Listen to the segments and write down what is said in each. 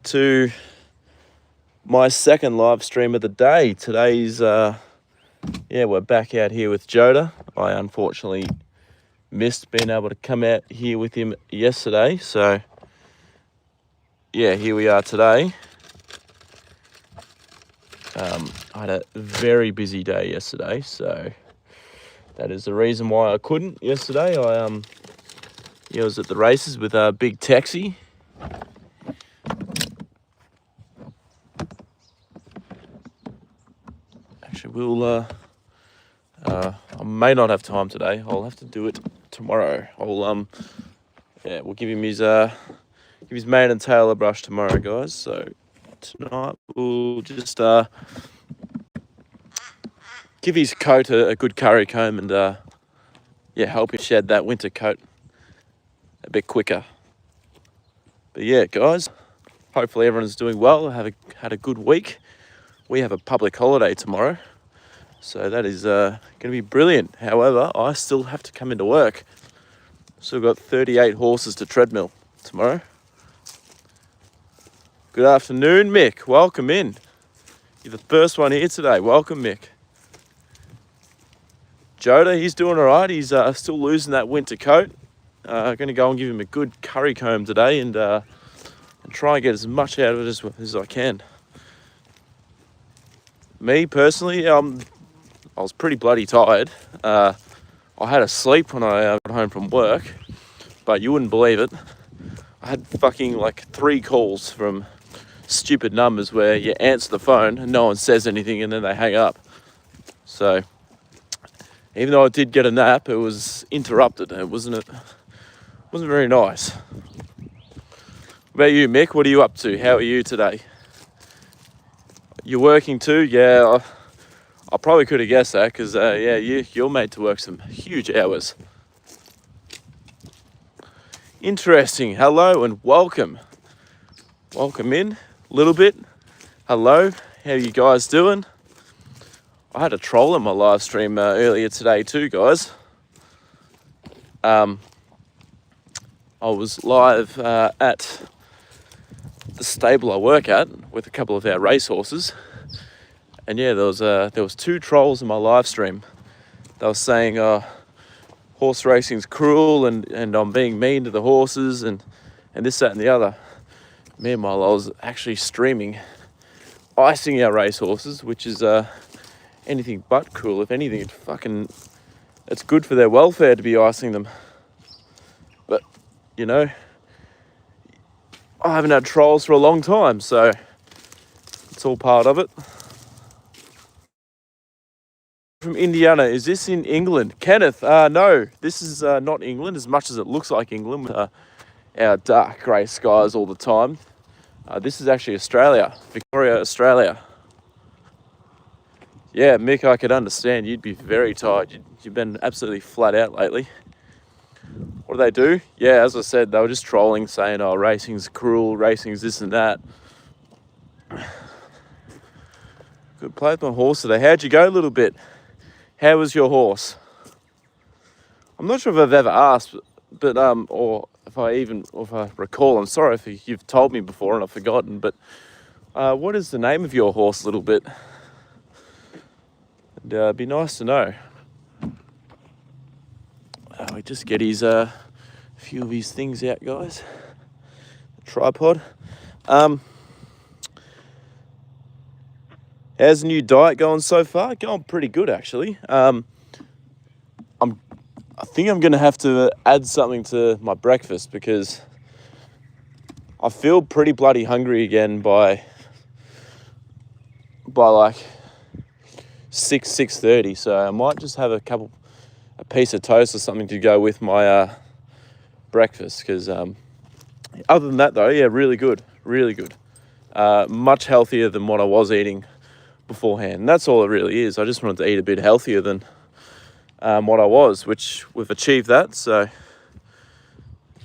To my second live stream of the day. Today's we're back out here with Joda. I unfortunately missed being able to come out here with him yesterday, so yeah, here we are today. I had a very busy day yesterday, so that is the reason why I couldn't yesterday. I was at the races with a big taxi. Actually, I may not have time today. I'll have to do it tomorrow. We'll give him his mane and tail a brush tomorrow, guys. So tonight we'll just give his coat a good curry comb and help him shed that winter coat a bit quicker. But yeah, guys, hopefully everyone's doing well. Had a good week. We have a public holiday tomorrow, so that is going to be brilliant. However, I still have to come into work. Still got 38 horses to treadmill tomorrow. Good afternoon, Mick. Welcome in. You're the first one here today. Welcome, Mick. Joda, he's doing all right. He's still losing that winter coat. I'm going to go and give him a good curry comb today and try and get as much out of it as I can. Me, personally, I was pretty bloody tired. I had a sleep when I got home from work, but you wouldn't believe it. I had fucking like 3 calls from stupid numbers where you answer the phone and no one says anything and then they hang up. So even though I did get a nap, it was interrupted. It wasn't very nice. What about you, Mick? What are you up to? How are you today? You're working too? Yeah, I probably could have guessed that because you're made to work some huge hours. Interesting. Hello and welcome. Welcome in a little bit. Hello. How you guys doing? I had a troll in my live stream earlier today too, guys. I was live at the stable I work at with a couple of our racehorses, and yeah, there was 2 trolls in my live stream. They were saying horse racing's cruel and I'm being mean to the horses and this, that and the other. Meanwhile, I was actually streaming icing our racehorses, which is anything but cruel. If anything, it's good for their welfare to be icing them. But you know, I haven't had trolls for a long time, so it's all part of it. From Indiana, is this in England? Kenneth, no, this is not England, as much as it looks like England with our dark grey skies all the time. This is actually Australia, Victoria, Australia. Yeah, Mick, I could understand. You'd be very tired. You've been absolutely flat out lately. What do they do? Yeah, as I said, they were just trolling, saying, oh, racing's cruel, racing's this and that. Good play with my horse today. How'd you go a little bit? How was your horse? I'm not sure if I've ever asked, but or if I recall. I'm sorry if you've told me before and I've forgotten, but what is the name of your horse a little bit? And it'd be nice to know. We just get his a few of his things out, guys. The tripod. How's the new diet going so far? Going pretty good, actually. I think I'm going to have to add something to my breakfast because I feel pretty bloody hungry again by like 6:30. So I might just have a piece of toast or something to go with my breakfast. Because other than that, though, yeah, really good, really good. Much healthier than what I was eating beforehand. And that's all it really is. I just wanted to eat a bit healthier than what I was, which we've achieved that. So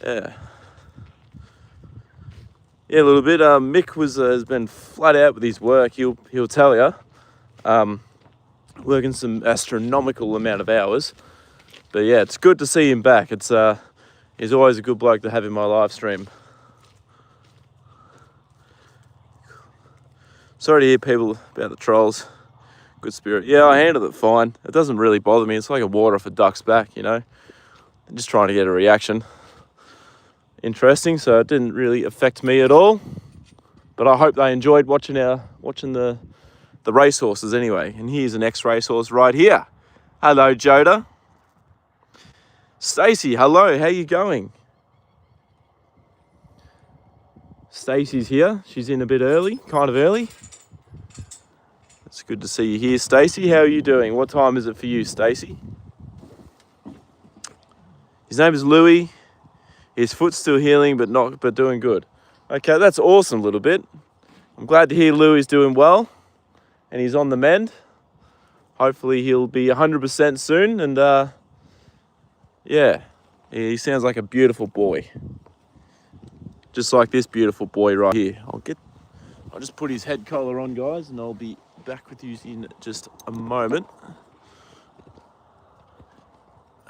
yeah, a little bit. Mick has been flat out with his work. He'll tell you, working some astronomical amount of hours. But yeah, it's good to see him back. He's always a good bloke to have in my live stream. Sorry to hear people about the trolls. Good spirit. Yeah, I handled it fine. It doesn't really bother me. It's like a water off a duck's back, you know. I'm just trying to get a reaction. Interesting, so it didn't really affect me at all. But I hope they enjoyed watching the racehorses anyway. And here's an ex-racehorse right here. Hello, Joda. Stacey, hello. How you going? Stacey's here. She's in a bit early, kind of early. It's good to see you here, Stacey. How are you doing? What time is it for you, Stacey? His name is Louis. His foot's still healing, but doing good. Okay, that's awesome, little bit. I'm glad to hear Louis is doing well, and he's on the mend. Hopefully, he'll be 100% soon. And yeah, he sounds like a beautiful boy, just like this beautiful boy right here. I'll just put his head collar on, guys, and I'll be back with you in just a moment.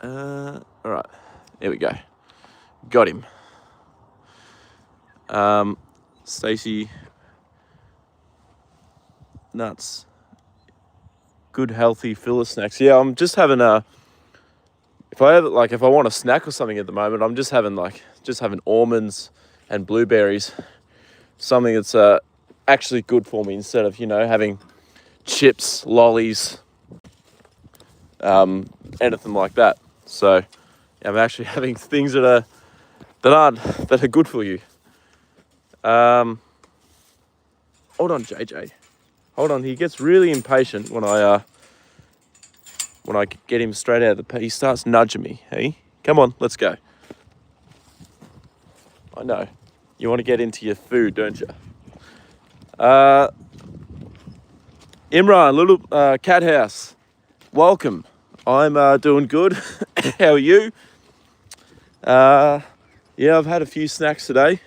All right, there we go. Got him. Stacey, nuts. Good healthy filler snacks. Yeah, I'm just having if I want a snack or something at the moment, I'm just having almonds and blueberries. Something that's actually good for me instead of, having chips, lollies, anything like that. So I'm actually having things that are good for you. Hold on, JJ. Hold on. He gets really impatient when I get him straight out of the pit. He starts nudging me. Hey, come on, let's go. I know. You want to get into your food, don't you? Imran, little cat house. Welcome. I'm doing good. How are you? Yeah, I've had a few snacks today.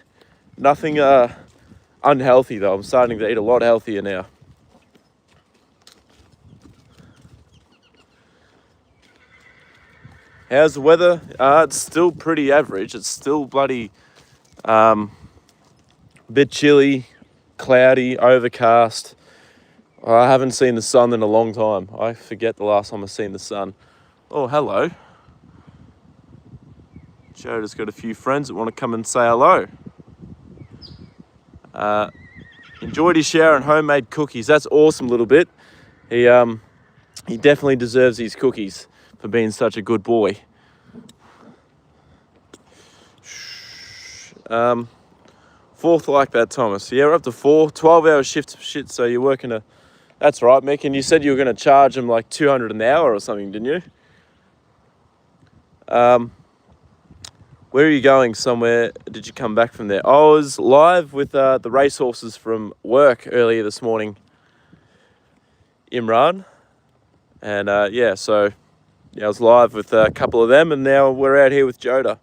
Nothing unhealthy though. I'm starting to eat a lot healthier now. How's the weather? It's still pretty average. It's still bloody bit chilly, cloudy, overcast. I haven't seen the sun in a long time. I forget the last time I've seen the sun. Oh, hello. Joda's got a few friends that want to come and say hello. Enjoyed his shower and homemade cookies. That's awesome, little bit. He definitely deserves these cookies for being such a good boy. Fourth like that, Thomas. Yeah, we're up to 4 12-hour shifts of shit, so you're working That's right, Mick, and you said you were going to charge him like $200 an hour or something, didn't you? Where are you going? Somewhere? Did you come back from there? I was live with the racehorses from work earlier this morning, Imran. And I was live with a couple of them, and now we're out here with Joda.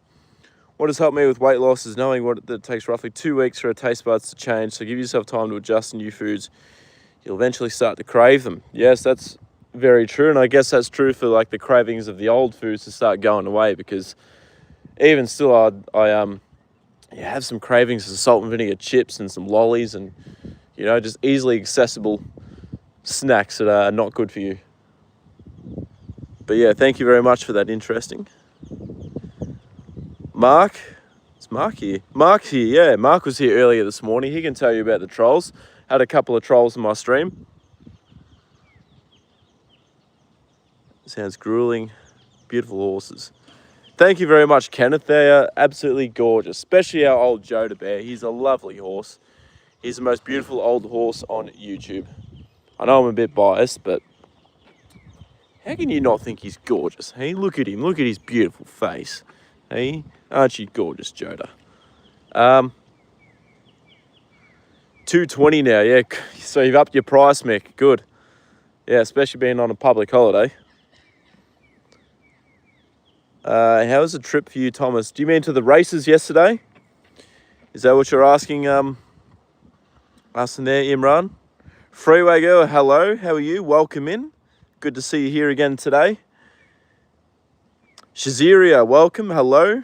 What has helped me with weight loss is knowing that it takes roughly 2 weeks for our taste buds to change, so give yourself time to adjust to new foods. You'll eventually start to crave them. Yes, that's very true, and I guess that's true for like the cravings of the old foods to start going away, because even still, I have some cravings for salt and vinegar chips and some lollies and, just easily accessible snacks that are not good for you. But yeah, thank you very much for that. Interesting. Mark, is Mark here? Mark's here, yeah. Mark was here earlier this morning. He can tell you about the trolls. Had a couple of trolls in my stream. Sounds grueling. Beautiful horses. Thank you very much, Kenneth. They are absolutely gorgeous, especially our old Joda Bear. He's a lovely horse. He's the most beautiful old horse on YouTube. I know I'm a bit biased, but how can you not think he's gorgeous? Hey, look at him. Look at his beautiful face. Hey, aren't you gorgeous, Joda? $220 now, yeah. So you've upped your price, Mick. Good. Yeah, especially being on a public holiday. How was the trip for you, Thomas? Do you mean to the races yesterday? Is that what you're asking us in there, Imran? Freeway girl, hello. How are you? Welcome in. Good to see you here again today. Shaziria, welcome. Hello.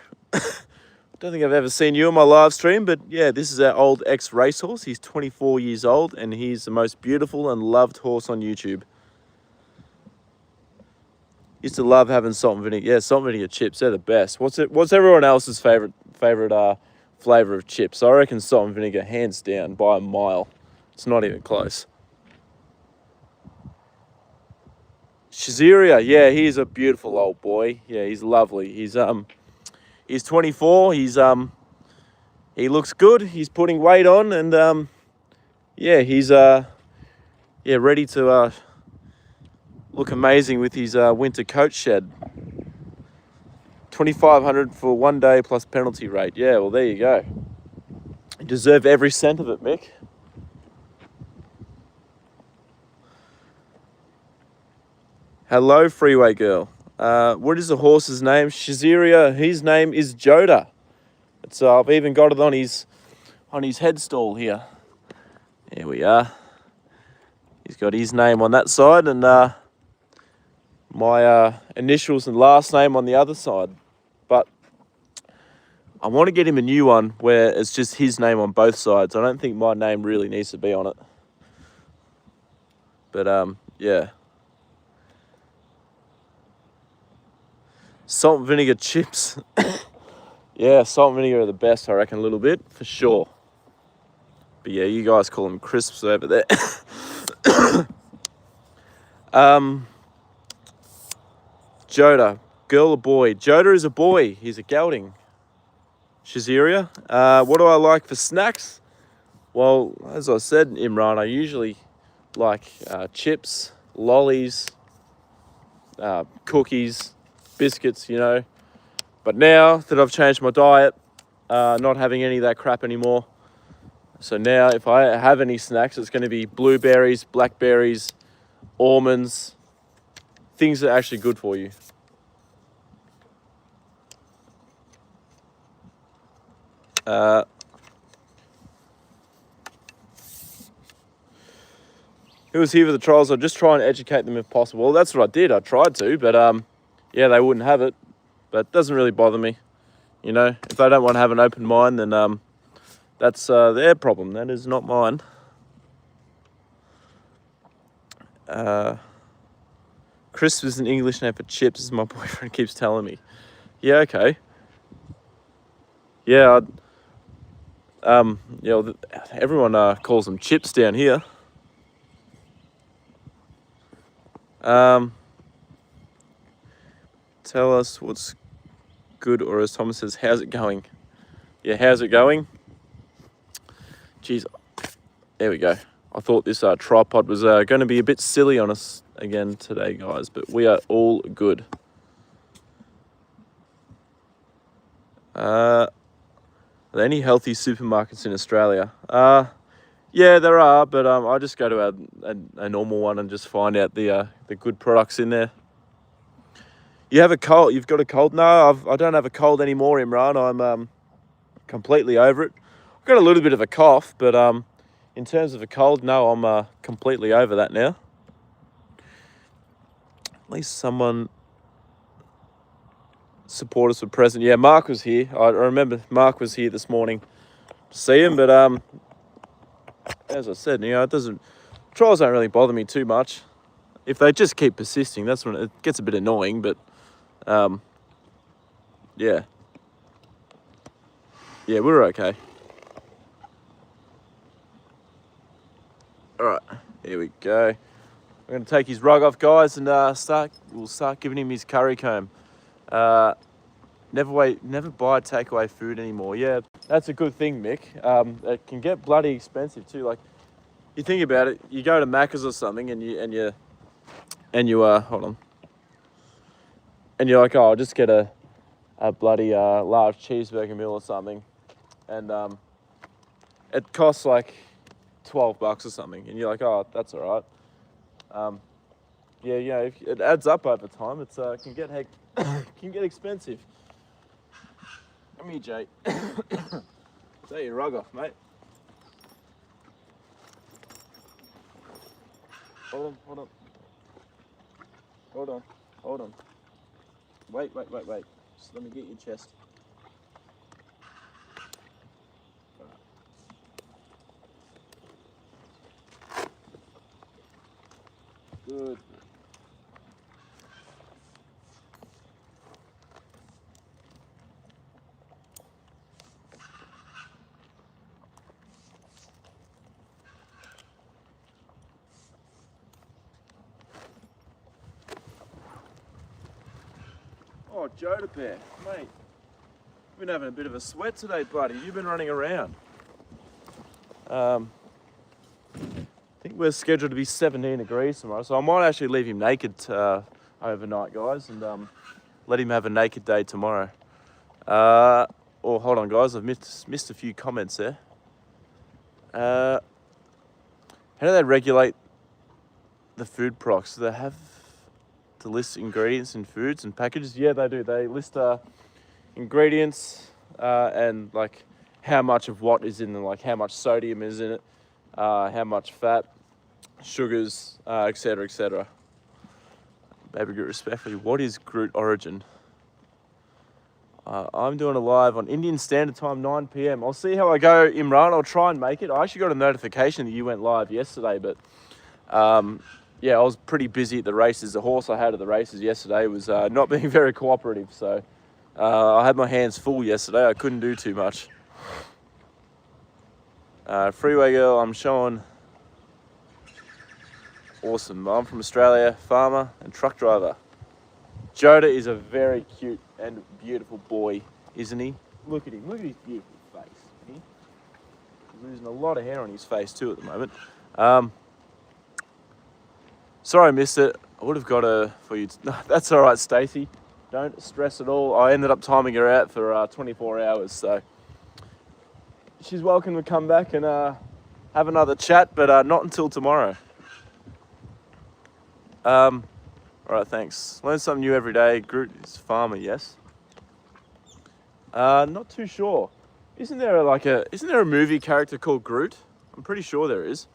don't think I've ever seen you on my live stream, but yeah, this is our old ex-racehorse. He's 24 years old, and he's the most beautiful and loved horse on YouTube. Used to love having salt and vinegar. Yeah, salt and vinegar chips, they're the best. What's everyone else's favorite flavor of chips? I reckon salt and vinegar, hands down, by a mile. It's not even close. Shaziria, yeah, he's a beautiful old boy. Yeah, he's lovely. He's 24. He looks good. He's putting weight on, and yeah, he's ready to look amazing with his winter coat shed. 2,500 for 1 day plus penalty rate. Yeah, well, there you go. You deserve every cent of it, Mick. Hello, Freeway Girl. What is the horse's name? Shaziria. His name is Joda. It's I've even got it on his headstall here. There we are. He's got his name on that side, and my initials and last name on the other side. But I want to get him a new one where it's just his name on both sides. I don't think my name really needs to be on it. But yeah. Salt and vinegar chips. Yeah, salt and vinegar are the best, I reckon, a little bit, for sure. But yeah, you guys call them crisps over there. Joda, girl or boy? Joda is a boy. He's a gelding. Shaziria. What do I like for snacks? Well, as I said, Imran, I usually like chips, lollies, cookies, biscuits, you know. But now that I've changed my diet, not having any of that crap anymore. So now if I have any snacks, it's going to be blueberries, blackberries, almonds, things that are actually good for you. Who was here for the trials? I'll just try and educate them if possible. Well, that's what I did. I tried to, but yeah, they wouldn't have it. But it doesn't really bother me. You know, if they don't want to have an open mind, then that's their problem. That is not mine. Crisp is an English name for chips, as my boyfriend keeps telling me. Yeah, okay. Yeah, you know, everyone calls them chips down here. Tell us what's good, or as Thomas says, how's it going? Yeah, how's it going? Jeez, there we go. I thought this tripod was going to be a bit silly on us again today, guys, but we are all good. Are there any healthy supermarkets in Australia? Yeah, there are, but I just go to a normal one and just find out the good products in there. You have a cold? You've got a cold? No, I don't have a cold anymore, Imran. I'm completely over it. I've got a little bit of a cough, but in terms of a cold, no, I'm completely over that now. At least someone support us with present. Yeah, Mark was here. I remember Mark was here this morning to see him, but as I said, you know, trials don't really bother me too much. If they just keep persisting, that's when it gets a bit annoying, but yeah. Yeah, we're okay. All right, here we go. We're going to take his rug off, guys, and we'll start giving him his curry comb. Never buy takeaway food anymore. Yeah, that's a good thing, Mick. It can get bloody expensive too. Like, you think about it, you go to Macca's or something, and you hold on, and you're like, oh, I'll just get a bloody large cheeseburger meal or something, and it costs like $12 or something, and you're like, oh, that's all right. Yeah, you know, if it adds up over time, it's can get expensive. Come here, Jay. Take your rug off, mate. Hold on. Wait. Just let me get your chest. Good. Oh, Joda Bear, mate. Been having a bit of a sweat today, buddy. You've been running around. I think we're scheduled to be 17 degrees tomorrow, so I might actually leave him naked overnight, guys, and let him have a naked day tomorrow. Oh, hold on, guys. I've missed a few comments there. How do they regulate the food products? Do they have to list ingredients in foods and packages? Yeah, they do. They list ingredients and like how much of what is in them, like how much sodium is in it, how much fat, sugars, etc., etc. Baby Groot, respectfully, what is Groot origin? I'm doing a live on Indian Standard Time, 9 p.m. I'll see how I go, Imran. I'll try and make it. I actually got a notification that you went live yesterday, but yeah, I was pretty busy at the races. The horse I had at the races yesterday was not being very cooperative, so I had my hands full yesterday. I couldn't do too much. Freeway Girl, I'm showing. Awesome. I'm from Australia, farmer and truck driver. Joda is a very cute and beautiful boy, isn't he? Look at him. Look at his beautiful face. He's losing a lot of hair on his face too at the moment. Sorry I missed it. I would have got her for you. No, that's all right, Stacey. Don't stress at all. I ended up timing her out for 24 hours, so she's welcome to come back and have another chat, but not until tomorrow. All right, thanks. Learn something new every day. Groot is farmer, yes. Not too sure. Isn't there a movie character called Groot? I'm pretty sure there is.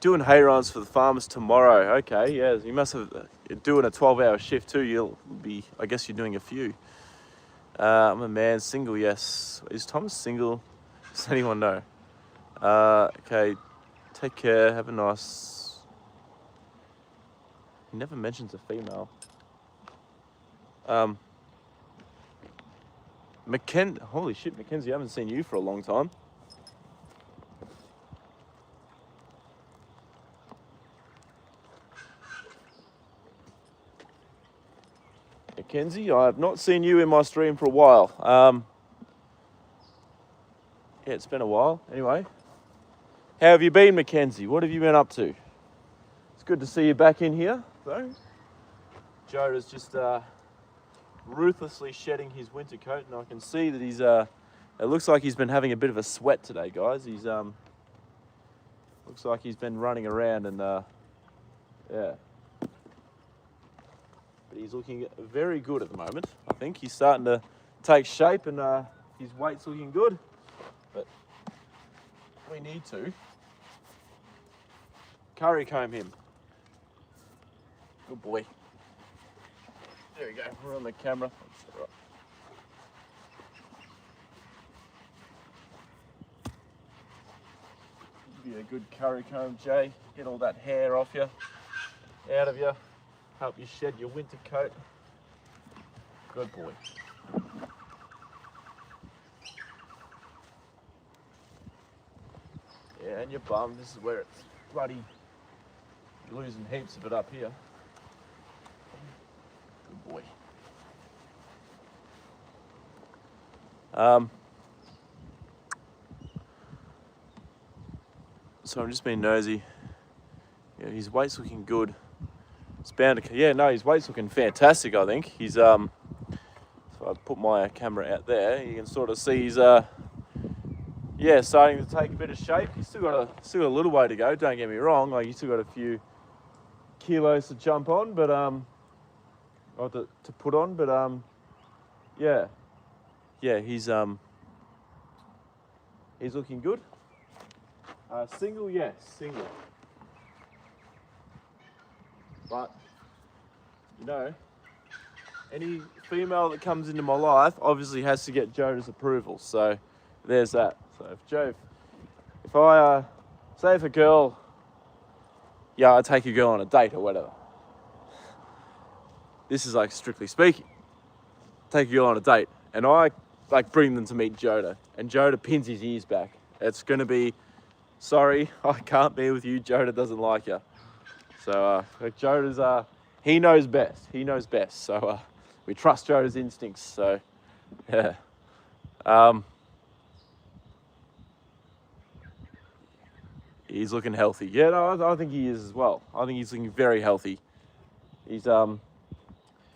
Doing hay runs for the farmers tomorrow. Okay, yeah, you must have doing a 12-hour shift too. You'll be, I guess you're doing a few. I'm a man, single, yes. Is Thomas single? Does anyone know? Okay, take care, have a nice... He never mentions a female. Holy shit, Mackenzie, I haven't seen you for a long time. Mackenzie, I have not seen you in my stream for a while. Yeah, it's been a while. Anyway, how have you been, Mackenzie? What have you been up to? It's good to see you back in here, though. Joda's just ruthlessly shedding his winter coat, and I can see that he's. It looks like he's been having a bit of a sweat today, guys. He's looks like he's been running around and yeah. But he's looking very good at the moment. I think he's starting to take shape, and his weight's looking good. But we need to curry comb him. Good boy. There we go. We're on the camera. That's all right. Give you a good curry comb, Jay. Get all that hair off you, out of you. Help you shed your winter coat. Good boy. Yeah, and your bum. This is where it's bloody losing heaps of it up here. Good boy. So I'm just being nosy. Yeah, his weight's looking good. It's bound to, yeah, no, his weight's looking fantastic, I think. He's, so I put my camera out there, you can sort of see he's, yeah, starting to take a bit of shape. He's still got a little way to go, don't get me wrong. Like, he's still got a few kilos to jump on, but, or to put on, but, yeah. Yeah, he's looking good. Single, yes, single. But, you know, any female that comes into my life obviously has to get Joda's approval. So there's that. So if if I, say if a girl, yeah, I take a girl on a date or whatever. This is like strictly speaking. Take a girl on a date and I like bring them to meet Joda and Joda pins his ears back. It's gonna be, sorry, I can't be with you, Joda doesn't like you. So like Joda's, he knows best, So we trust Joda's instincts, so yeah. He's looking healthy. Yeah, no, I think he is as well. I think he's looking very healthy. He's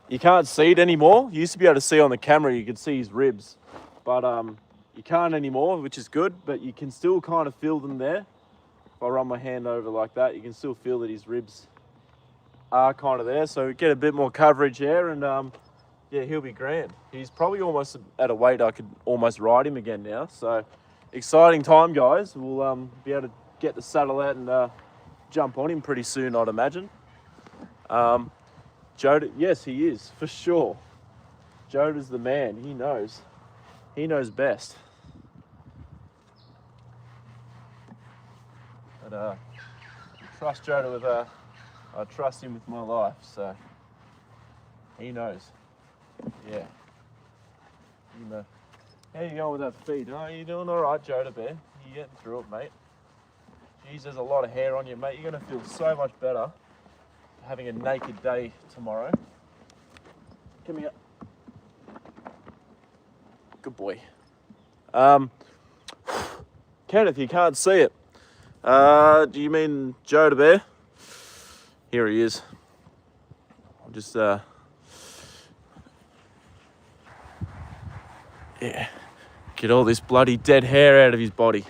you can't see it anymore. You used to be able to see on the camera, you could see his ribs, but you can't anymore, which is good, but you can still kind of feel them there. If I run my hand over like that, you can still feel that his ribs are kind of there. So get a bit more coverage there and yeah, he'll be grand. He's probably almost at a weight I could almost ride him again now. So exciting time, guys. We'll be able to get the saddle out and jump on him pretty soon, I'd imagine. Joda, yes, he is, for sure. Joda's the man, he knows. He knows best. But trust Joda with I trust him with my life, so he knows. Yeah. You know. How you going with that feed? Oh, you doing all right, Joda Bear? You getting through it, mate? Jeez, there's a lot of hair on you, mate. You're going to feel so much better having a naked day tomorrow. Come here. Good boy. Kenneth, you can't see it. Do you mean Joda Bear? Here he is. I'll just, yeah, get all this bloody dead hair out of his body.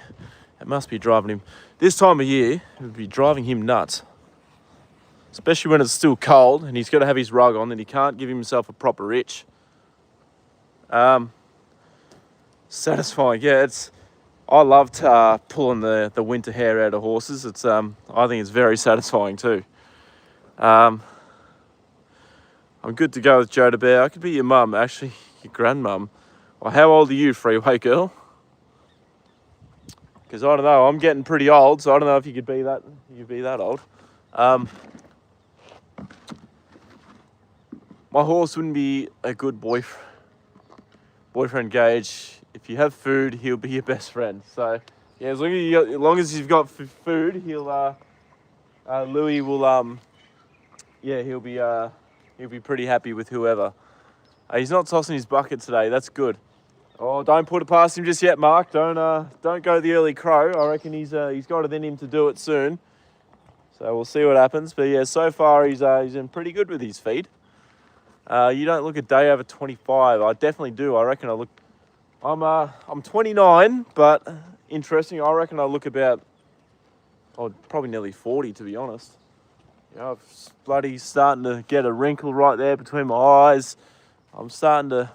It must be driving him. This time of year, it would be driving him nuts. Especially when it's still cold and he's got to have his rug on and he can't give himself a proper itch. Satisfying, yeah. I loved pulling the winter hair out of horses. I think it's very satisfying too. I'm good to go with Joda Bear. I could be your mum, actually, your grandmum. Well, how old are you, Freeway Girl? Because I don't know, I'm getting pretty old, so I don't know if you could be that old. My horse wouldn't be a good boyfriend gauge. If you have food, he'll be your best friend. So yeah, as long as you've got food, Louis will yeah, he'll be pretty happy with whoever. He's not tossing his bucket today. That's good. Oh, don't put it past him just yet, Mark. Don't go the early crow. I reckon he's got it in him to do it soon. So we'll see what happens. But yeah, so far he's in pretty good with his feed. You don't look a day over 25. I definitely do. I reckon I'm 29, but interesting. I reckon I look about, probably nearly 40 to be honest. You know, I'm bloody starting to get a wrinkle right there between my eyes. I'm starting to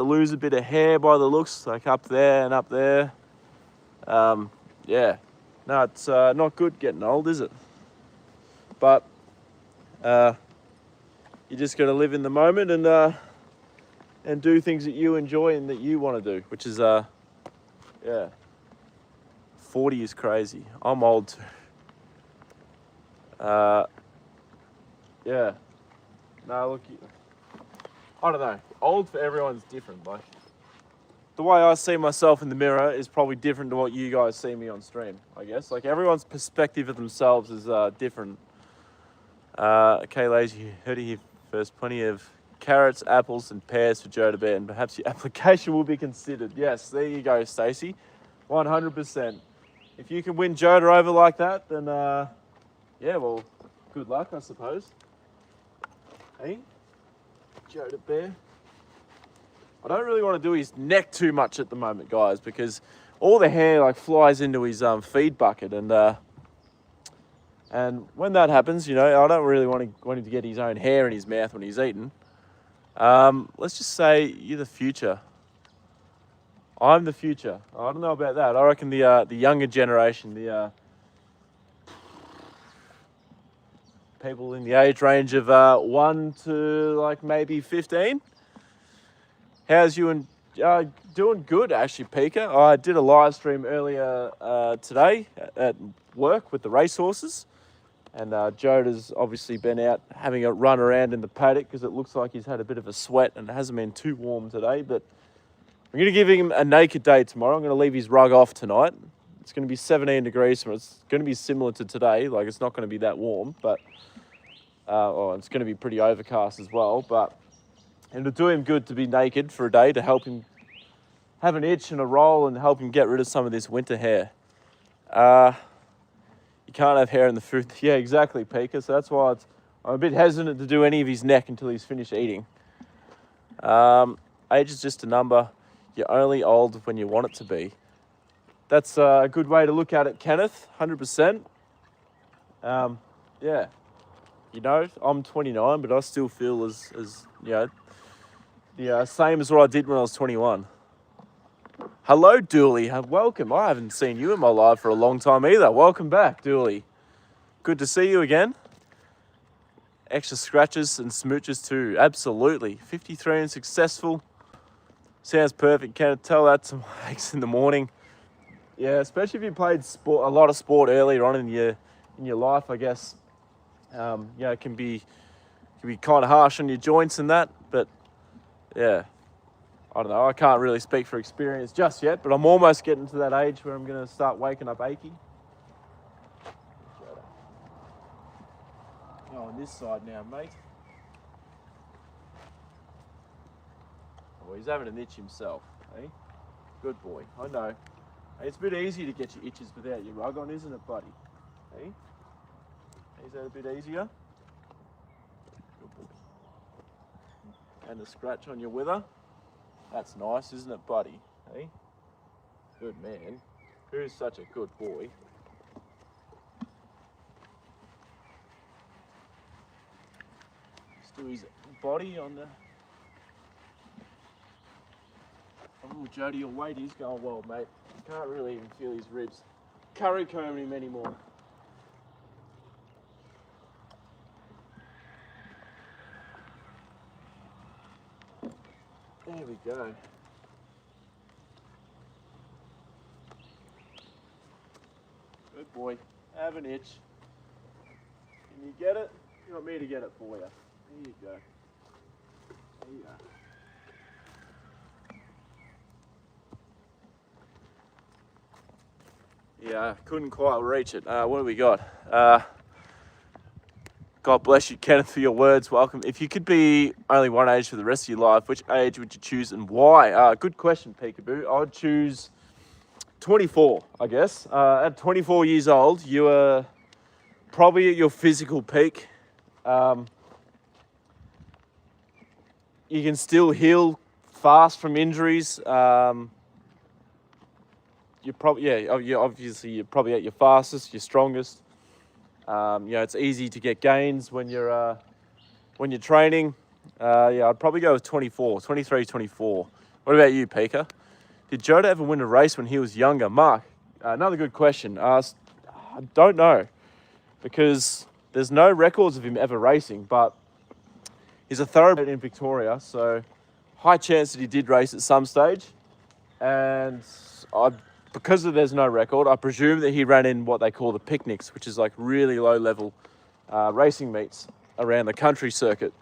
lose a bit of hair by the looks, like up there and up there. Yeah, no, it's not good getting old, is it? But you just got to live in the moment and do things that you enjoy and that you want to do, which is yeah. 40 is crazy. I'm old too. Yeah. No, look, I don't know. Old for everyone's different. Like, the way I see myself in the mirror is probably different to what you guys see me on stream, I guess. Like, everyone's perspective of themselves is different. Okay, ladies, you heard it here first. Plenty of carrots, apples, and pears for Joda Bear, and perhaps your application will be considered. Yes, there you go, Stacey. 100%. If you can win Joda over like that, then yeah, well, good luck, I suppose. Hey, Joda Bear. I don't really want to do his neck too much at the moment, guys, because all the hair like flies into his feed bucket, and when that happens, you know, I don't really want him to get his own hair in his mouth when he's eating. Let's just say you're the future. I'm the future. I don't know about that. I reckon the younger generation, the people in the age range of 1 to like maybe 15. How's you and Doing good, actually, Pika. I did a live stream earlier today at work with the racehorses. And Joda's obviously been out having a run around in the paddock because it looks like he's had a bit of a sweat and it hasn't been too warm today. But I'm going to give him a naked day tomorrow. I'm going to leave his rug off tonight. It's going to be 17 degrees, so it's going to be similar to today. Like, it's not going to be that warm, but it's going to be pretty overcast as well. But it'll do him good to be naked for a day to help him have an itch and a roll and help him get rid of some of this winter hair. You can't have hair in the food. Yeah, exactly, Pika. So that's why I'm a bit hesitant to do any of his neck until he's finished eating. Age is just a number. You're only old when you want it to be. That's a good way to look at it, Kenneth. 100%. Yeah. You know, I'm 29, but I still feel as same as what I did when I was 21. Hello, Dooley. Welcome. I haven't seen you in my life for a long time either. Welcome back, Dooley. Good to see you again. Extra scratches and smooches too. Absolutely. 53 and successful. Sounds perfect. Can't tell that to my ex in the morning. Yeah, especially if you played sport, a lot of sport earlier on in your life, I guess. It can be kind of harsh on your joints and that, but yeah. I don't know, I can't really speak for experience just yet, but I'm almost getting to that age where I'm going to start waking up achy. Oh, on this side now, mate. Oh, he's having an itch himself, eh? Good boy, I know. Hey, it's a bit easy to get your itches without your rug on, isn't it, buddy? Eh? Is that a bit easier? Good boy. And a scratch on your wither. That's nice, isn't it, buddy? Hey? Good man. Who's such a good boy? Just do his body on the... Oh, Jody, your weight is going well, mate. Can't really even feel his ribs. Curry combing him anymore. There we go. Good boy. Have an itch. Can you get it? You want me to get it for you? There you go. There you go. Yeah, couldn't quite reach it. What do we got? God bless you, Kenneth, for your words. Welcome. If you could be only one age for the rest of your life, which age would you choose and why? Good question, Peekaboo. I'd choose 24, I guess. At 24 years old, you are probably at your physical peak. You can still heal fast from injuries. You're probably, you're probably at your fastest, your strongest. It's easy to get gains when you're training. I'd probably go with 24, 23, 24. What about you, Pika? Did Joda ever win a race when he was younger? Mark, another good question. I don't know, because there's no records of him ever racing, but he's a thoroughbred in Victoria, so high chance that he did race at some stage. And because there's no record, I presume that he ran in what they call the picnics, which is like really low level racing meets around the country circuit.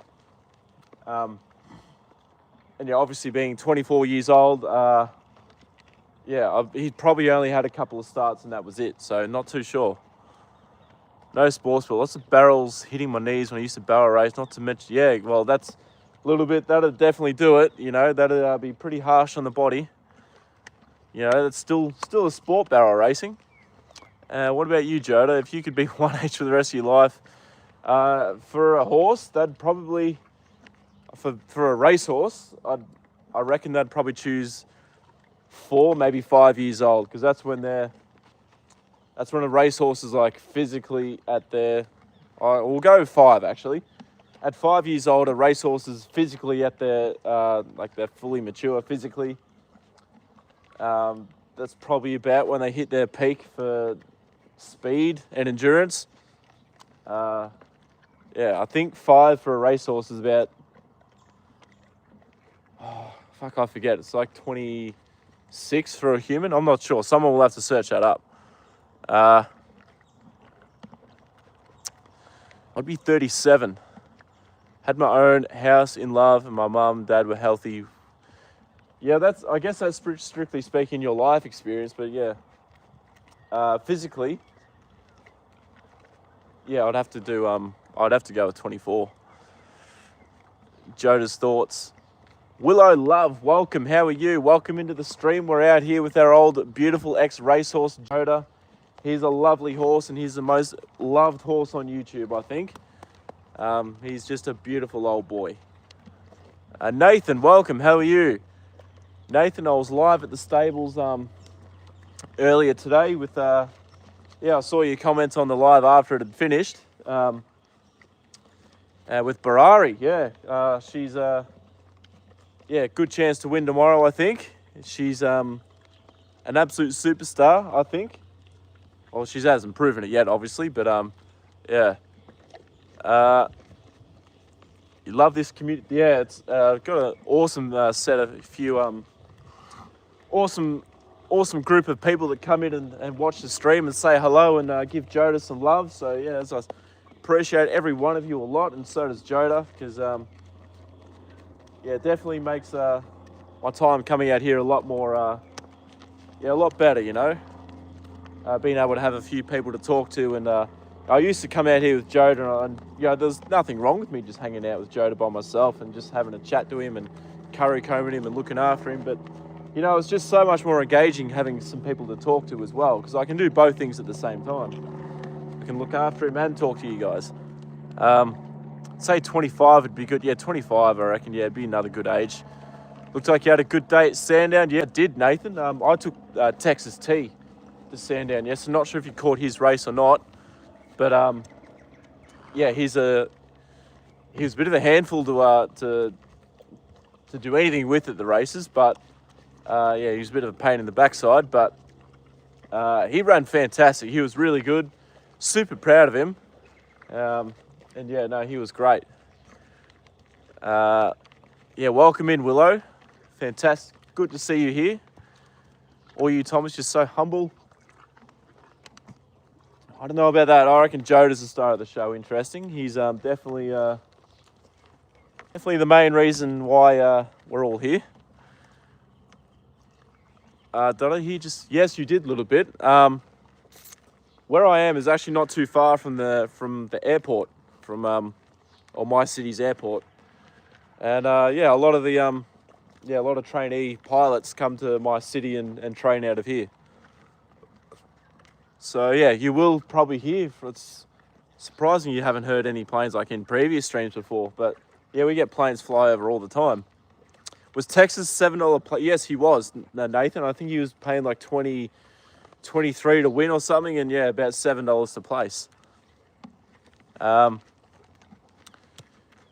Obviously being 24 years old, he probably only had a couple of starts and that was it. So not too sure. No sports, but lots of barrels hitting my knees when I used to barrel race. Not to mention, that's a little bit, that'd definitely do it. That'd be pretty harsh on the body. It's still a sport, barrel racing. What about you, Joda? If you could be one age for the rest of your life, for a horse, that'd probably, for a racehorse, I reckon they'd probably choose 4, maybe 5 years old, because that's when a racehorse is like physically at their, we'll go with 5 actually. At 5 years old, a racehorse is physically at their, they're fully mature physically. That's probably about when they hit their peak for speed and endurance. I think 5 for a racehorse is about fuck, I forget. It's like 26 for a human. I'm not sure. Someone will have to search that up. I'd be 37. Had my own house in love, and my mum and dad were healthy. Yeah, I guess that's strictly speaking your life experience, but yeah. Physically, yeah, I'd have to go with 24. Joda's thoughts. Willow Love, welcome. How are you? Welcome into the stream. We're out here with our old, beautiful ex-racehorse, Joda. He's a lovely horse, and he's the most loved horse on YouTube, I think. He's just a beautiful old boy. Nathan, welcome. How are you? Nathan, I was live at the stables earlier today with... I saw your comments on the live after it had finished. With Barari, yeah. She's... good chance to win tomorrow, I think. She's an absolute superstar, I think. Well, she hasn't proven it yet, obviously, but yeah. You love this community. Yeah, it's got an awesome set of a few awesome group of people that come in and watch the stream and say hello and give Joda some love. So yeah, I appreciate every one of you a lot, and so does Joda, because it definitely makes my time coming out here a lot more, a lot better, you know. Being able to have a few people to talk to, and I used to come out here with Joda, and there's nothing wrong with me just hanging out with Joda by myself and just having a chat to him and curry combing him and looking after him. But it's just so much more engaging having some people to talk to as well, because I can do both things at the same time. I can look after him and talk to you guys. Say 25 would be good. Yeah, 25, I reckon. Yeah, it'd be another good age. Looks like you had a good day at Sandown. Yeah, I did, Nathan. I took Texas T to Sandown. Yes, I'm not sure if you caught his race or not, but he was a bit of a handful to do anything with at the races, but he was a bit of a pain in the backside, but he ran fantastic. He was really good. Super proud of him. He was great. Welcome in, Willow. Fantastic. Good to see you here. All you, Thomas, just so humble. I don't know about that. I reckon Joda's the star of the show. Interesting. He's definitely the main reason why we're all here. Did I hear just... Yes, you did a little bit. Where I am is actually not too far from the airport, from my city's airport, and a lot of trainee pilots come to my city and train out of here. So yeah, you will probably hear. It's surprising you haven't heard any planes like in previous streams before, but yeah, we get planes fly over all the time. Was Texas $7 plane? Yes, he was. Nathan, I think he was paying like 23 to win or something, and yeah, about $7 to place.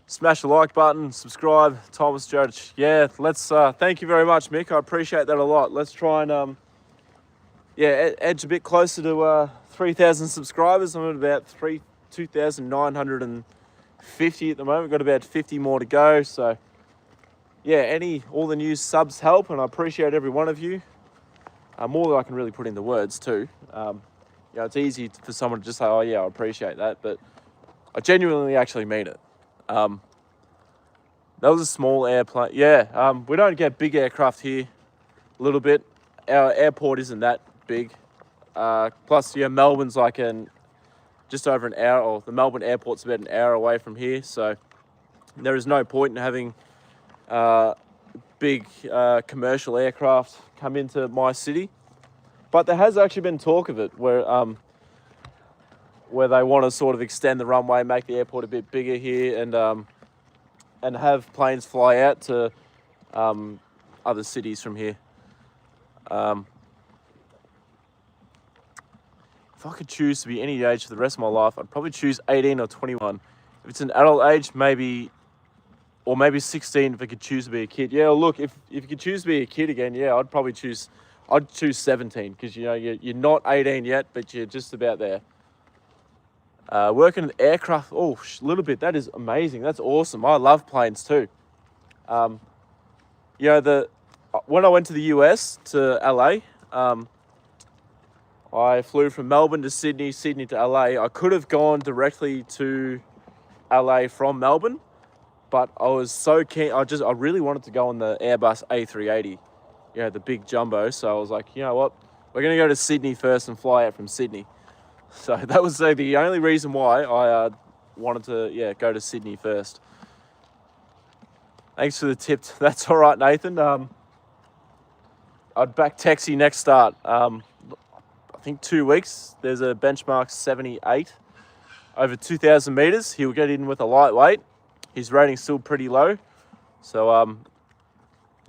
Smash the like button, subscribe, Thomas Judge. Yeah, let's thank you very much, Mick. I appreciate that a lot. Let's try and edge a bit closer to 3,000 subscribers. I'm at about 2,950 at the moment. We've got about 50 more to go. So yeah, all the new subs help, and I appreciate every one of you. More than I can really put into words too. It's easy for someone to just say, oh yeah, I appreciate that, but I genuinely actually mean it. That was a small airplane. Yeah, we don't get big aircraft here. A little bit. Our airport isn't that big. Plus, Melbourne's like just over an hour, or the Melbourne airport's about an hour away from here. So there is no point in having big commercial aircraft come into my city. But there has actually been talk of it where they want to sort of extend the runway, make the airport a bit bigger here, and have planes fly out to other cities from here. If I could choose to be any age for the rest of my life, I'd probably choose 18 or 21. If it's an adult age, maybe 16 if I could choose to be a kid. Yeah, look, if you could choose to be a kid again, yeah, I'd choose 17, because you're not 18 yet, but you're just about there. Working in aircraft, a little bit. That is amazing. That's awesome. I love planes too. you know, when I went to the US, to LA, I flew from Melbourne to Sydney, Sydney to LA. I could have gone directly to LA from Melbourne, but I was so keen. I really wanted to go on the Airbus A380, you know, the big jumbo. So I was like, you know what, we're gonna go to Sydney first and fly out from Sydney. So that was the only reason why I wanted to go to Sydney first. Thanks for the tip. That's all right, Nathan. I'd back Texie next start. I think 2 weeks. There's a benchmark 78 over 2,000 meters. He'll get in with a lightweight. His rating's still pretty low. So,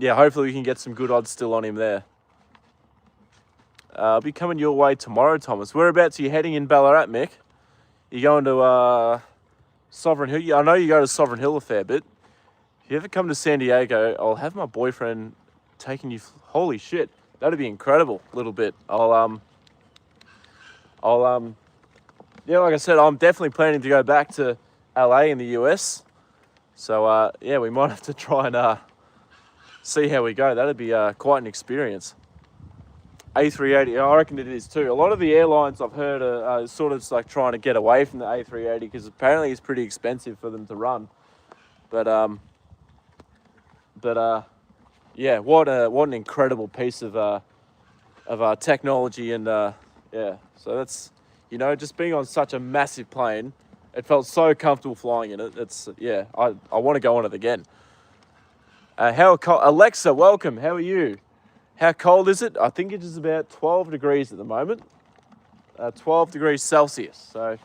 hopefully we can get some good odds still on him there. I'll be coming your way tomorrow, Thomas. Whereabouts are you heading in Ballarat, Mick? You going to Sovereign Hill? I know you go to Sovereign Hill a fair bit. If you ever come to San Diego, I'll have my boyfriend taking you. Holy shit, that'd be incredible. A little bit. Like I said, I'm definitely planning to go back to LA in the US. So we might have to try and see how we go. That'd be quite an experience. A380, I reckon it is too. A lot of the airlines I've heard are sort of like trying to get away from the A380 because apparently it's pretty expensive for them to run. But what an incredible piece of technology, and so that's, you know, just being on such a massive plane, it felt so comfortable flying in it. It's I want to go on it again. Alexa, welcome. How are you? How cold is it? I think it is about 12 degrees at the moment. 12 degrees Celsius. So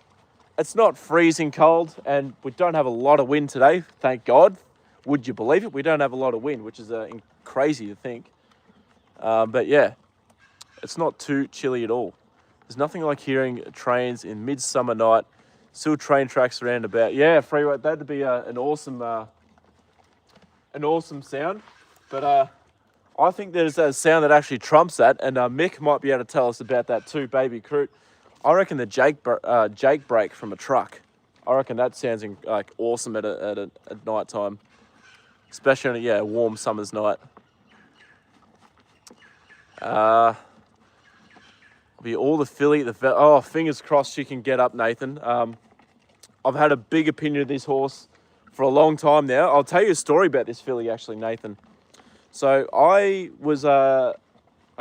it's not freezing cold, and we don't have a lot of wind today, thank God. Would you believe it? We don't have a lot of wind, which is crazy to think. But yeah, it's not too chilly at all. There's nothing like hearing trains in midsummer night, still train tracks around about. Yeah, freeway, that'd be an awesome sound. But I think there's a sound that actually trumps that, and Mick might be able to tell us about that too, Baby Croot. I reckon the Jake brake from a truck. I reckon that sounds like awesome at night time, especially on a warm summer's night. Be all the filly. Fingers crossed she can get up, Nathan. I've had a big opinion of this horse for a long time now. I'll tell you a story about this filly actually, Nathan. So I was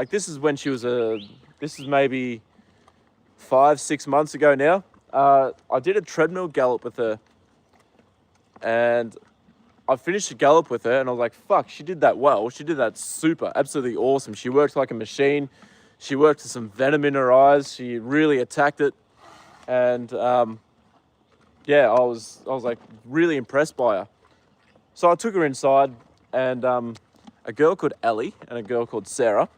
this is when she was this is maybe 5-6 months ago now. I did a treadmill gallop with her, and I finished a gallop with her, and I was like, fuck, she did that well. She did that super, absolutely awesome. She worked like a machine. She worked with some venom in her eyes. She really attacked it, and I was like really impressed by her. So I took her inside, and a girl called Ellie and a girl called Sarah,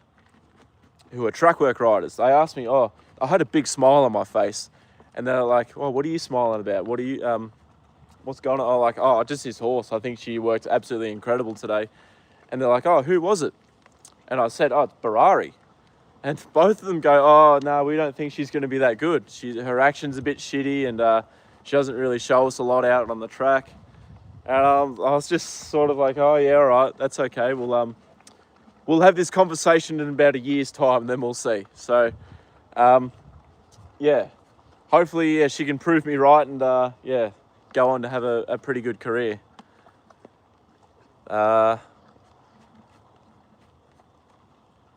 who are track work riders, they asked me, I had a big smile on my face, and they're like, what are you smiling about? What are you, what's going on? I'm like, just this horse. I think she worked absolutely incredible today. And they're like, who was it? And I said, it's Barari. And both of them go, no, we don't think she's going to be that good. Her action's a bit shitty, and she doesn't really show us a lot out on the track. And I was just sort of like, all right, that's okay. We'll have this conversation in about a year's time, and then we'll see. So, hopefully she can prove me right, and go on to have a pretty good career.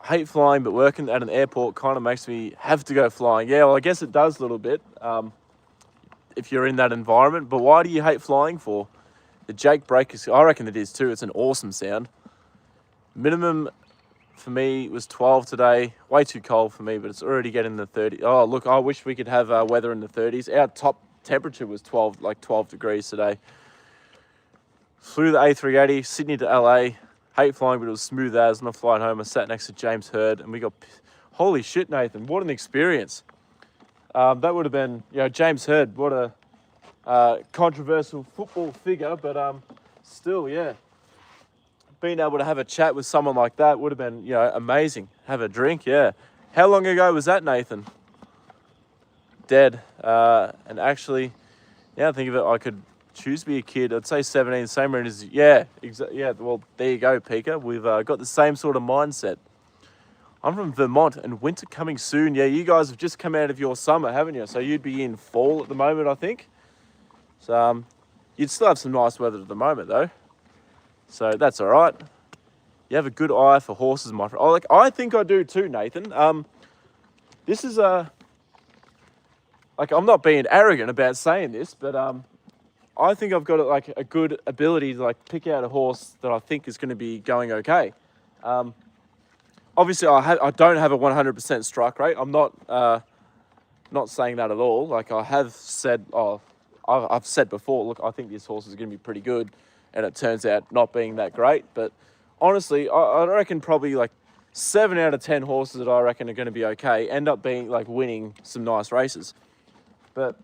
Hate flying, but working at an airport kind of makes me have to go flying. Yeah, well, I guess it does a little bit if you're in that environment. But why do you hate flying for? The Jake brake is, I reckon it is too. It's an awesome sound. Minimum for me was 12 today. Way too cold for me, but it's already getting the 30. Oh, look, I wish we could have weather in the 30s. Our top temperature was 12 degrees today. Flew the A380, Sydney to LA. Hate flying, but it was smooth as. On the flight home, I sat next to James Hurd, and we got, holy shit, Nathan, what an experience. That would have been, James Hurd, what a controversial football figure, but still, being able to have a chat with someone like that would have been, amazing. Have a drink, yeah. How long ago was that, Nathan? Dead. And actually, I think of it, I could choose to be a kid. I'd say 17, same range as, yeah, yeah, well, there you go, Pika. We've got the same sort of mindset. I'm from Vermont and winter coming soon. Yeah, you guys have just come out of your summer, haven't you? So you'd be in fall at the moment, I think. So you'd still have some nice weather at the moment, though. So that's all right. You have a good eye for horses, my friend. Oh, I think I do too, Nathan. This is like, I'm not being arrogant about saying this, but I think I've got like a good ability to like pick out a horse that I think is going to be going okay. Obviously, I don't have a 100% strike rate. I'm not saying that at all. Like I have said, I've said before, look, I think this horse is going to be pretty good, and it turns out not being that great. But honestly, I reckon probably like 7 out of 10 horses that I reckon are going to be okay end up being like winning some nice races. But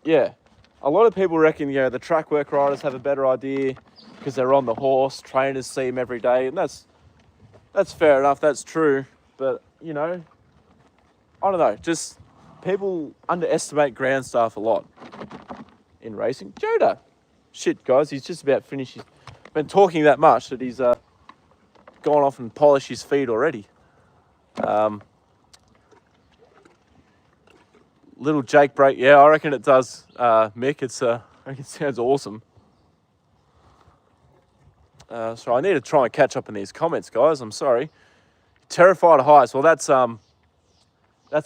yeah, a lot of people reckon, the track work riders have a better idea because they're on the horse, trainers see them every day, and that's fair enough, that's true. But, I don't know, just people underestimate ground staff a lot in racing. Joda! Shit, guys, he's just about finished. He's been talking that much that he's gone off and polished his feet already. Little Jake break, yeah, I reckon it does, Mick. I reckon it sounds awesome. So I need to try and catch up in these comments, guys. I'm sorry. Terrified of heights. Well, that's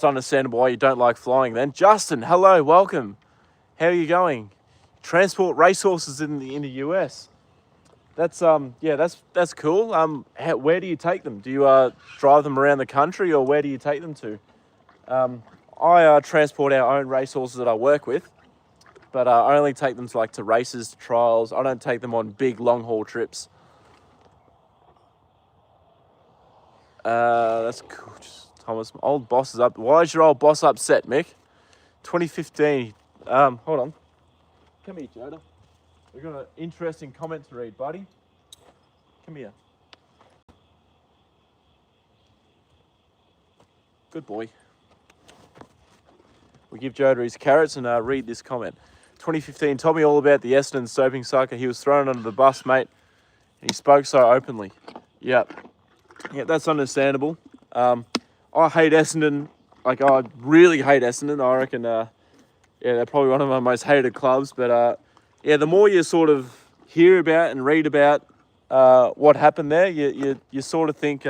understandable why you don't like flying. Then Justin, hello, welcome. How are you going? Transport racehorses in the US. That's that's cool. Where do you take them? Do you drive them around the country, or where do you take them to? I transport our own racehorses that I work with, but I only take them to races, to trials. I don't take them on big long haul trips. That's cool. Thomas, old boss is up. Why is your old boss upset, Mick? 2015. Hold on. Come here, Joda. We've got an interesting comment to read, buddy. Come here. Good boy. We give Joda his carrots and read this comment. 2015, told me all about the Essendon soaping sucker. He was thrown under the bus, mate, and he spoke so openly. Yep, that's understandable. I hate Essendon. Like, I really hate Essendon. I reckon, they're probably one of my most hated clubs. But, the more you sort of hear about and read about what happened there, you sort of think...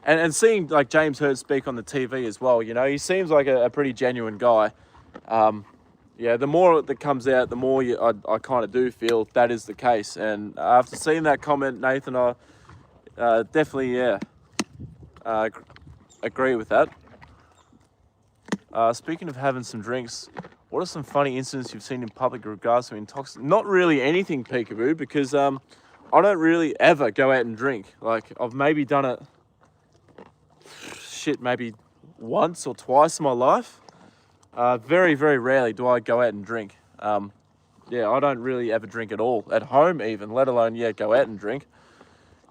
And seeing like James Hurd speak on the TV as well, he seems like a pretty genuine guy. The more that comes out, the more I kind of do feel that is the case. And after seeing that comment, Nathan, I definitely, agree with that. Speaking of having some drinks, what are some funny incidents you've seen in public in regards to intoxication? Not really anything, Peekaboo, because I don't really ever go out and drink. Like, I've maybe done it... maybe once or twice in my life. Very, very rarely do I go out and drink. I don't really ever drink at all. At home even, let alone, go out and drink.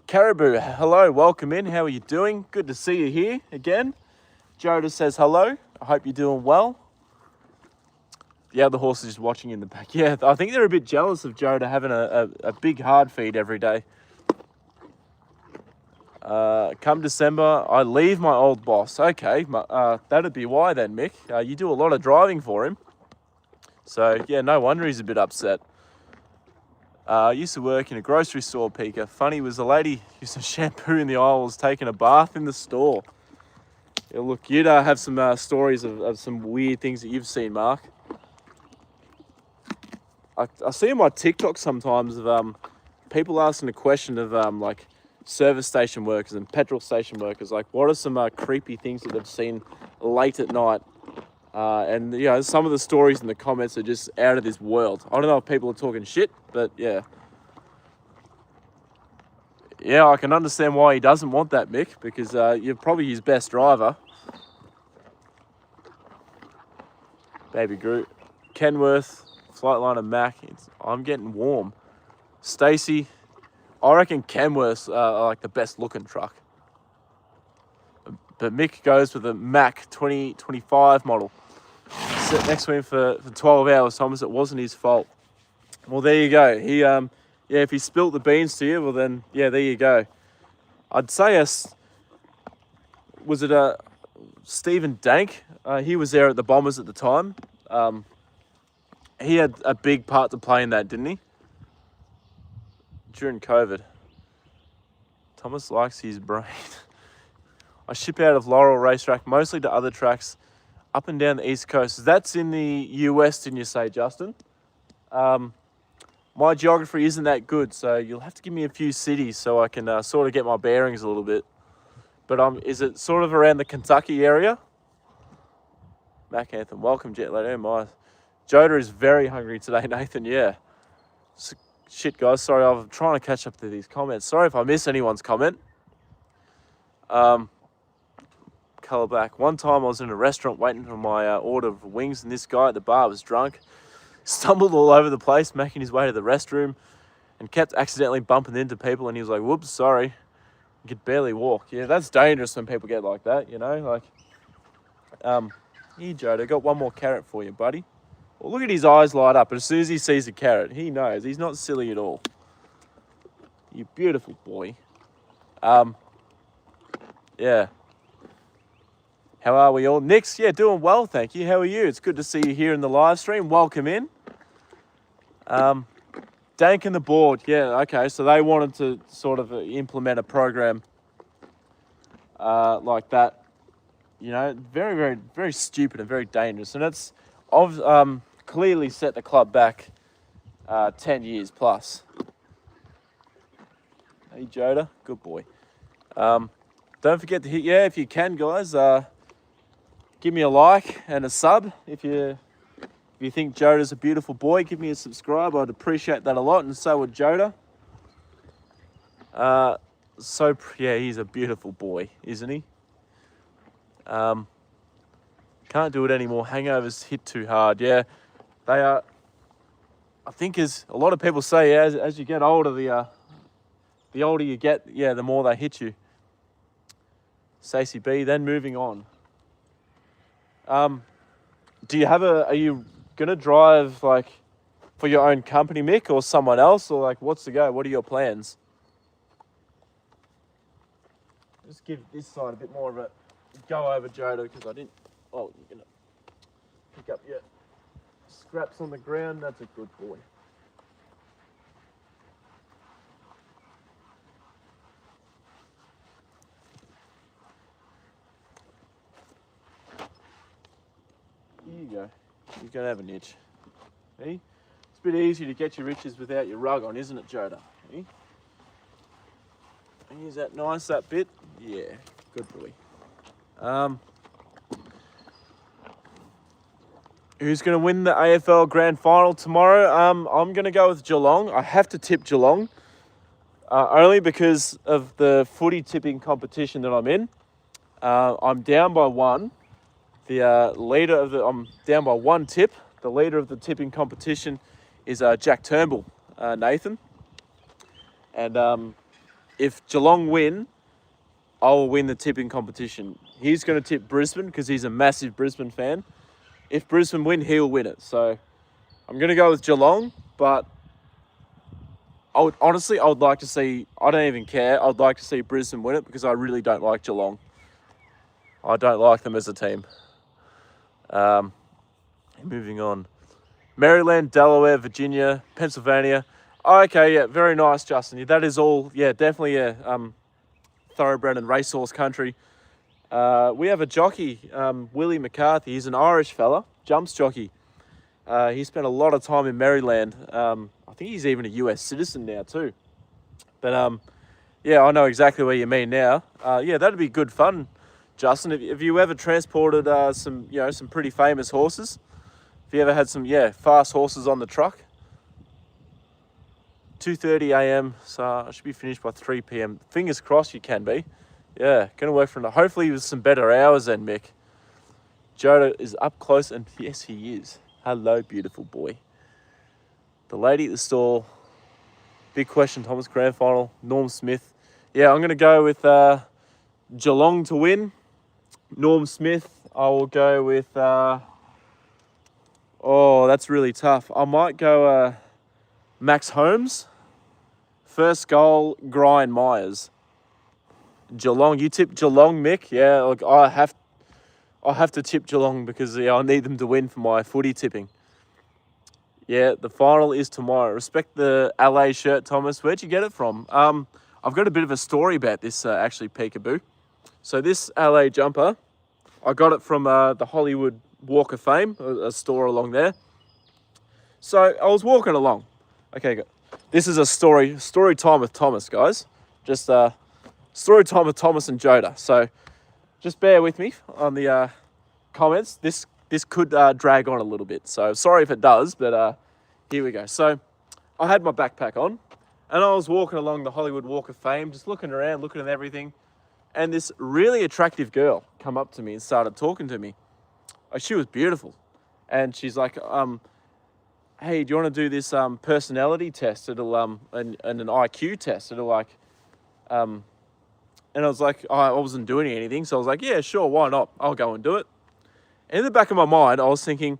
Caribou, hello, welcome in. How are you doing? Good to see you here again. Joda says hello. I hope you're doing well. The other horse is just watching in the back. Yeah, I think they're a bit jealous of Joda having a big hard feed every day. Come December, I leave my old boss. Okay, that'd be why then, Mick. You do a lot of driving for him. So, no wonder he's a bit upset. I used to work in a grocery store, Pika. Funny was the lady used to shampoo in the aisles, taking a bath in the store. Yeah, look, you'd have some stories of some weird things that you've seen, Mark. I see on my TikTok sometimes of people asking a question of like service station workers and petrol station workers, like what are some creepy things that they've seen late at night? And some of the stories in the comments are just out of this world. I don't know if people are talking shit, but yeah, I can understand why he doesn't want that, Mick, because you're probably his best driver. Baby Groot, Kenworth, Flightliner Mac. I'm getting warm. Stacy, I reckon Kenworth's like the best looking truck. But Mick goes with a Mac 2025 model. Sat next to him for 12 hours, Thomas. It wasn't his fault. Well, there you go. He, yeah, if he spilt the beans to you, well then, yeah, there you go. I'd say was it Stephen Dank? He was there at the Bombers at the time. He had a big part to play in that, didn't he? During COVID. Thomas likes his brain. I ship out of Laurel Racetrack, mostly to other tracks up and down the East Coast. That's in the US, didn't you say, Justin? My geography isn't that good, so you'll have to give me a few cities so I can sort of get my bearings a little bit. But is it sort of around the Kentucky area? Mac Anthem, welcome, Jet Lag. My Joda is very hungry today, Nathan. Yeah. Shit, guys. Sorry, I'm trying to catch up to these comments. Sorry if I miss anyone's comment. Colour back. One time I was in a restaurant waiting for my order of wings, and this guy at the bar was drunk, stumbled all over the place, making his way to the restroom, and kept accidentally bumping into people. And he was like, "Whoops, sorry." He could barely walk. Yeah, that's dangerous when people get like that. You know, like. Here, Joda, got one more carrot for you, buddy. Well, look at his eyes light up. As soon as he sees a carrot, he knows. He's not silly at all. You beautiful boy. Yeah. How are we all? Nick's, yeah, doing well, thank you. How are you? It's good to see you here in the live stream. Welcome in. Dank and the board. Yeah, okay. So they wanted to sort of implement a program like that. You know, very, very, very stupid and very dangerous. And it's clearly set the club back 10 years plus. Hey, Joda, good boy. Don't forget to hit, yeah, if you can, guys, give me a like and a sub. If you think Joda's a beautiful boy, give me a subscribe. I'd appreciate that a lot, and so would Joda. Yeah, he's a beautiful boy, isn't he? Can't do it anymore. Hangovers hit too hard. Yeah, they are. I think as a lot of people say, as you get older, the older you get, yeah, the more they hit you. Stacey B. Then moving on. Do you have are you gonna drive like for your own company, Mick, or someone else, or like what's the go? What are your plans? Just give this side a bit more of a go over, Joda, because I didn't. Oh, you're gonna pick up your scraps on the ground. That's a good boy. Here you go. You're gonna have an itch. See? It's a bit easier to get your riches without your rug on, isn't it, Joda? See? Is that nice, that bit? Yeah, good boy. Who's going to win the AFL Grand Final tomorrow? I'm going to go with Geelong. I have to tip Geelong, only because of the footy tipping competition that I'm in. I'm down by one. I'm down by one tip. The leader of the tipping competition is Jack Turnbull, Nathan. And if Geelong win, I will win the tipping competition. He's going to tip Brisbane because he's a massive Brisbane fan. If Brisbane win, he'll win it. So I'm going to go with Geelong, but I would like to see, I don't even care. I'd like to see Brisbane win it because I really don't like Geelong. I don't like them as a team. Moving on. Maryland, Delaware, Virginia, Pennsylvania. Oh, okay, yeah, very nice, Justin. That is all, yeah, definitely thoroughbred and racehorse country. We have a jockey, Willie McCarthy. He's an Irish fella, jumps jockey. He spent a lot of time in Maryland. I think he's even a US citizen now too. But yeah, I know exactly what you mean now. Yeah, that'd be good fun, Justin. Have you ever transported some pretty famous horses? Have you ever had some fast horses on the truck? 2:30 a.m. So I should be finished by 3 p.m. Fingers crossed you can be. Yeah, going to work for hopefully with some better hours then, Mick. Joda is up close, and yes, he is. Hello, beautiful boy. The lady at the stall. Big question, Thomas. Grand final. Norm Smith. Yeah, I'm going to go with Geelong to win. Norm Smith. I will go with Oh, that's really tough. I might go Max Holmes. First goal, Brian Myers. Geelong, you tip Geelong, Mick? Yeah, look, I have to tip Geelong because I need them to win for my footy tipping. Yeah, the final is tomorrow. Respect the LA shirt, Thomas. Where'd you get it from? I've got a bit of a story about this, actually, Peekaboo. So this LA jumper, I got it from the Hollywood Walk of Fame, a store along there. So I was walking along. Okay, this is a story time with Thomas, guys. Just story time with Thomas and Joda. So just bear with me on the comments. This could drag on a little bit. So sorry if it does, but here we go. So I had my backpack on and I was walking along the Hollywood Walk of Fame, just looking around, looking at everything. And this really attractive girl come up to me and started talking to me. She was beautiful. And she's like, hey, do you want to do this personality test? It'll and an IQ test. It'll like and I was like, I wasn't doing anything, so I was like, yeah, sure, why not? I'll go and do it. And in the back of my mind, I was thinking,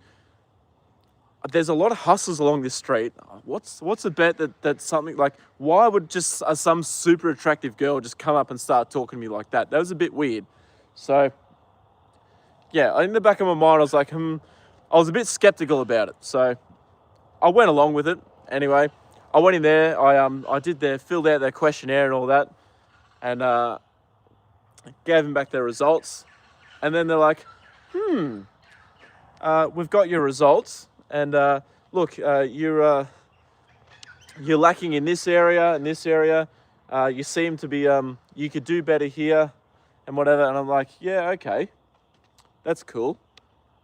there's a lot of hustlers along this street. What's a bet that something like, why would just some super attractive girl just come up and start talking to me like that? That was a bit weird. So yeah, in the back of my mind, I was like, I was a bit skeptical about it. So I went along with it. Anyway, I went in there. I filled out their questionnaire and all that, and gave them back their results. And then they're like, we've got your results, and look, you're lacking in this area and this area. You seem to be you could do better here, and whatever. And I'm like, yeah, okay, that's cool.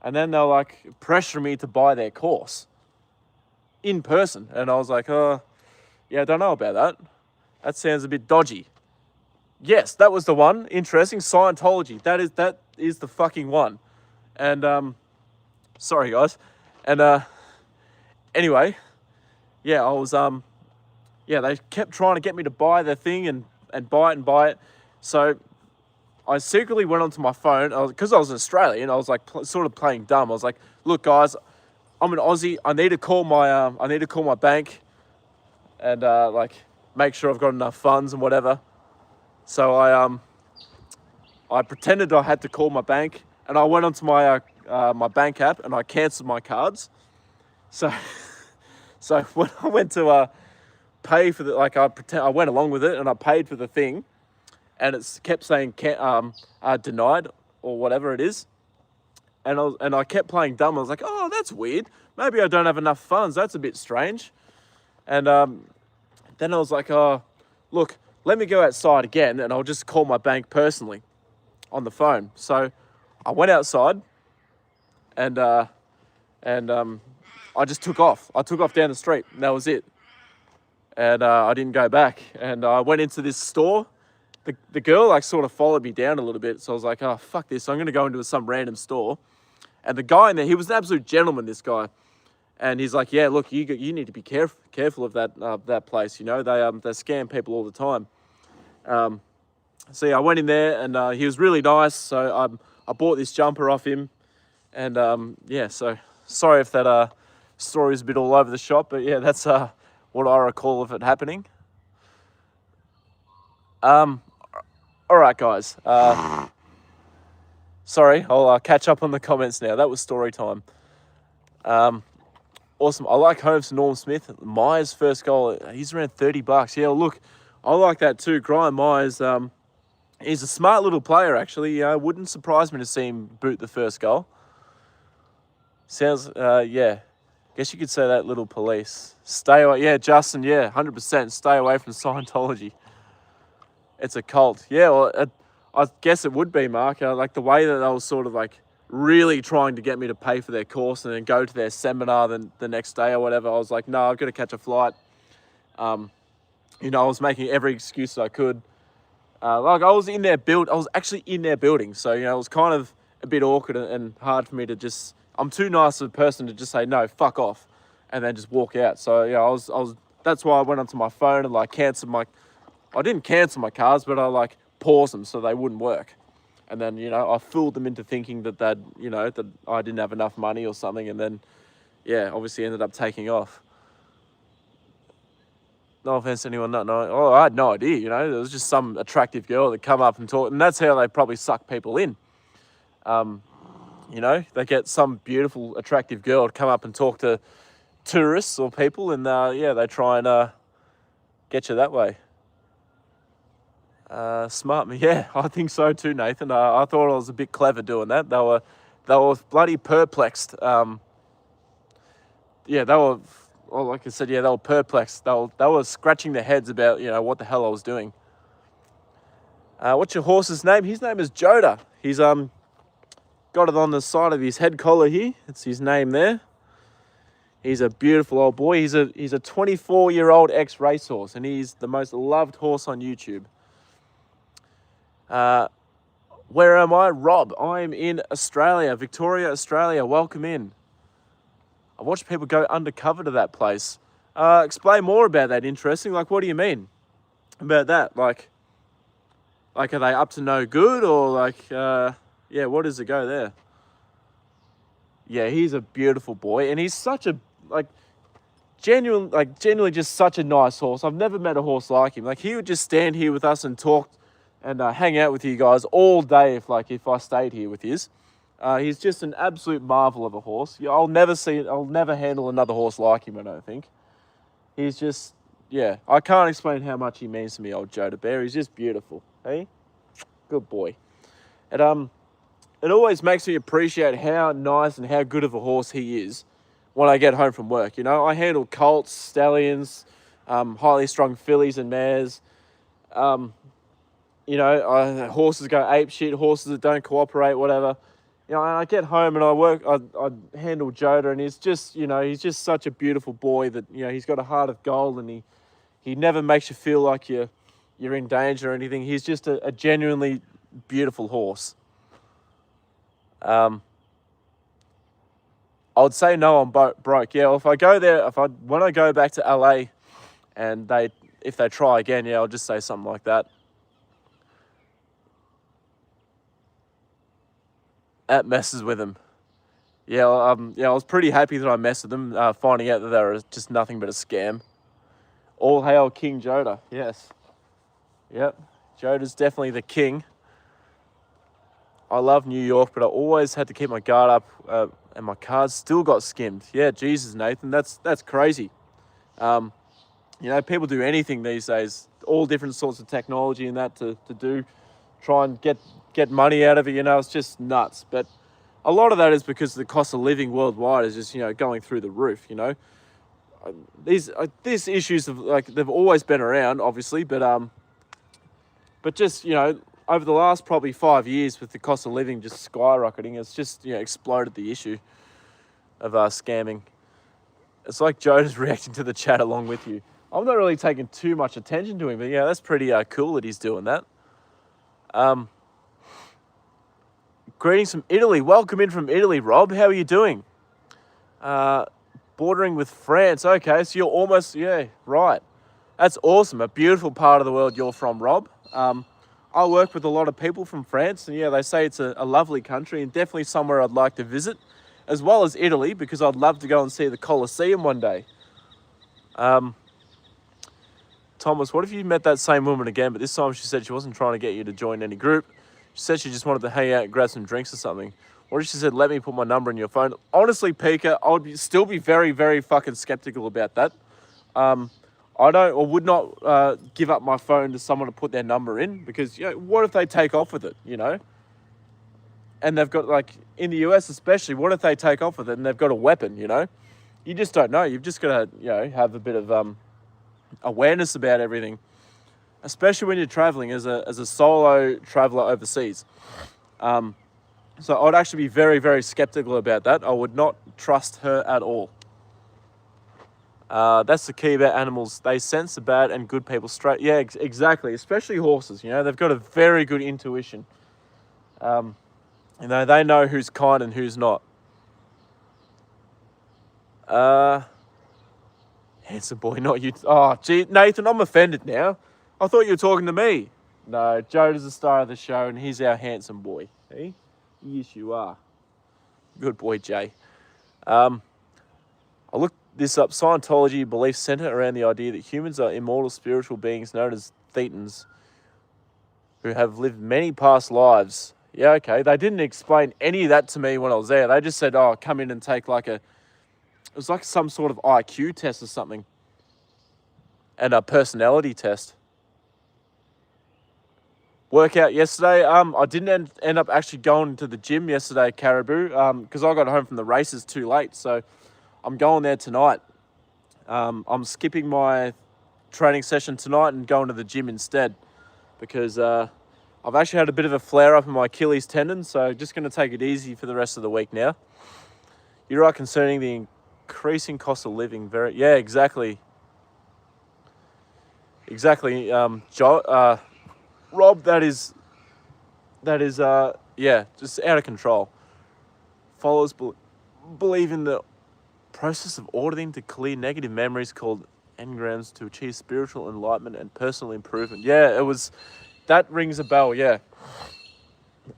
And then they'll like pressure me to buy their course in person, and I was like, oh, yeah, I don't know about that. That sounds a bit dodgy. Yes, that was the one. Interesting. Scientology. That is the fucking one. And sorry guys. And anyway, yeah, I was yeah, they kept trying to get me to buy their thing and buy it. So I secretly went onto my phone because I was in Australia, and I was like sort of playing dumb. I was like, look guys, I'm an Aussie. I need to call my bank and like make sure I've got enough funds and whatever. So I pretended I had to call my bank, and I went onto my my bank app and I cancelled my cards. So when I went to pay for the, like, I went along with it and I paid for the thing, and it kept saying denied or whatever it is. And I kept playing dumb. I was like, oh, that's weird. Maybe I don't have enough funds. That's a bit strange. And then I was like, oh, look, let me go outside again, and I'll just call my bank personally on the phone. So I went outside, and I just took off. I took off down the street, and that was it. And I didn't go back. And I went into this store. The girl like sort of followed me down a little bit. So I was like, oh, fuck this. I'm going to go into some random store. And the guy in there, he was an absolute gentleman, this guy. And he's like, yeah, look, you need to be careful of that place. You know, they scam people all the time. So yeah, I went in there, and he was really nice. So I bought this jumper off him. And yeah, so sorry if that story is a bit all over the shop. But yeah, that's what I recall of it happening. All right, guys. Sorry, I'll catch up on the comments now. That was story time. Awesome. I like Holmes and Norm Smith. Myers' first goal, he's around $30. Yeah, look, I like that too. Brian Myers, he's a smart little player, actually. Wouldn't surprise me to see him boot the first goal. Sounds, yeah. Guess you could say that, little police. Stay away. Yeah, Justin, yeah, 100%. Stay away from Scientology. It's a cult. Yeah, well, I guess it would be, Mark. Like the way that they was sort of like really trying to get me to pay for their course and then go to their seminar the next day or whatever. I was like, no, I've got to catch a flight. You know, I was making every excuse I could. Like I was actually in their building. So, you know, it was kind of a bit awkward and hard for me to just, I'm too nice of a person to just say, no, fuck off, and then just walk out. So, yeah, I was, that's why I went onto my phone and like I didn't cancel my cards, but I like paused them so they wouldn't work. And then, you know, I fooled them into thinking that that I didn't have enough money or something. And then yeah, obviously ended up taking off. No offense to anyone not knowing. Oh, I had no idea, you know. There was just some attractive girl that come up and talk, and that's how they probably suck people in. You know, they get some beautiful, attractive girl to come up and talk to tourists or people, and yeah, they try and get you that way. Smart me, yeah, I think so too, Nathan. I thought I was a bit clever doing that. They were bloody perplexed. Yeah, they were. Well, like I said, yeah, they were perplexed. They were scratching their heads about, you know, what the hell I was doing. What's your horse's name? His name is Joda. He's got it on the side of his head collar here. It's his name there. He's a beautiful old boy. He's a 24-year-old ex-racehorse, and he's the most loved horse on YouTube. Where am I? Rob. I'm in Australia, Victoria, Australia. Welcome in. I watched people go undercover to that place. Explain more about that. Interesting. Like, what do you mean about that? Like are they up to no good, or like, yeah, what does it go there? Yeah, he's a beautiful boy, and he's such a, genuinely just such a nice horse. I've never met a horse like him. Like, he would just stand here with us and talk and hang out with you guys all day if I stayed here with his. He's just an absolute marvel of a horse. Yeah, I'll never handle another horse like him, I don't think. He's just, yeah, I can't explain how much he means to me, old Joda Bear. He's just beautiful, hey? Good boy. It always makes me appreciate how nice and how good of a horse he is when I get home from work. You know, I handle colts, stallions, highly strung fillies and mares. You know, horses go ape shit, horses that don't cooperate, whatever. You know, and I get home and I handle Joda, and he's just, you know, he's just such a beautiful boy that, you know, he's got a heart of gold, and he never makes you feel like you're in danger or anything. He's just a genuinely beautiful horse. I would say no, I'm broke. Yeah, well, when I go back to LA, and if they try again, yeah, I'll just say something like that. That messes with them. Yeah, I was pretty happy that I messed with them, finding out that they were just nothing but a scam. All hail King Joda. Yes. Yep. Joda's definitely the king. I love New York, but I always had to keep my guard up, and my cards still got skimmed. Yeah, Jesus, Nathan, that's crazy. You know, people do anything these days, all different sorts of technology and that to try and get money out of it. You know, it's just nuts. But a lot of that is because the cost of living worldwide is just, you know, going through the roof. You know, these issues they've always been around, obviously, but just, you know, over the last probably 5 years, with the cost of living just skyrocketing, it's just, you know, exploded the issue of scamming. It's like Joda's reacting to the chat along with you. I'm not really taking too much attention to him, but yeah, that's pretty cool that he's doing that. Greetings from Italy. Welcome in from Italy, Rob. How are you doing? Bordering with France. Okay, so you're almost, yeah, right. That's awesome. A beautiful part of the world you're from, Rob. I work with a lot of people from France, and yeah, they say it's a lovely country and definitely somewhere I'd like to visit, as well as Italy, because I'd love to go and see the Colosseum one day. Thomas, what if you met that same woman again, but this time she said she wasn't trying to get you to join any group? She said she just wanted to hang out and grab some drinks or something. What if she said, let me put my number in your phone? Honestly, Pika, I would still be very, very fucking skeptical about that. I would not give up my phone to someone to put their number in, because, you know, what if they take off with it, you know? And they've got, like, in the US especially, what if they take off with it and they've got a weapon, you know? You just don't know. You've just got to, you know, have a bit of awareness about everything, especially when you're traveling as a solo traveler overseas. So I'd actually be very, very skeptical about that. I would not trust her at all. That's the key about animals. They sense the bad and good people straight. Yeah, exactly. Especially horses, you know, they've got a very good intuition. You know, they know who's kind and who's not. Handsome boy, not you. Oh, gee, Nathan, I'm offended now. I thought you were talking to me. No, Joda's the star of the show, and he's our handsome boy. Hey? Yes, you are. Good boy, Jay. I looked this up. Scientology beliefs center around the idea that humans are immortal spiritual beings known as thetans who have lived many past lives. Yeah, okay. They didn't explain any of that to me when I was there. They just said, oh, come in and take it was like some sort of IQ test or something. And a personality test. Workout yesterday. I didn't end up actually going to the gym yesterday, Caribou, because I got home from the races too late. So I'm going there tonight. I'm skipping my training session tonight and going to the gym instead because I've actually had a bit of a flare-up in my Achilles tendon, so just going to take it easy for the rest of the week now. You're right concerning the increasing cost of living. Yeah, exactly. Exactly, Rob, that is, yeah, just out of control. Followers believe in the process of auditing to clear negative memories called engrams to achieve spiritual enlightenment and personal improvement. Yeah, that rings a bell, yeah.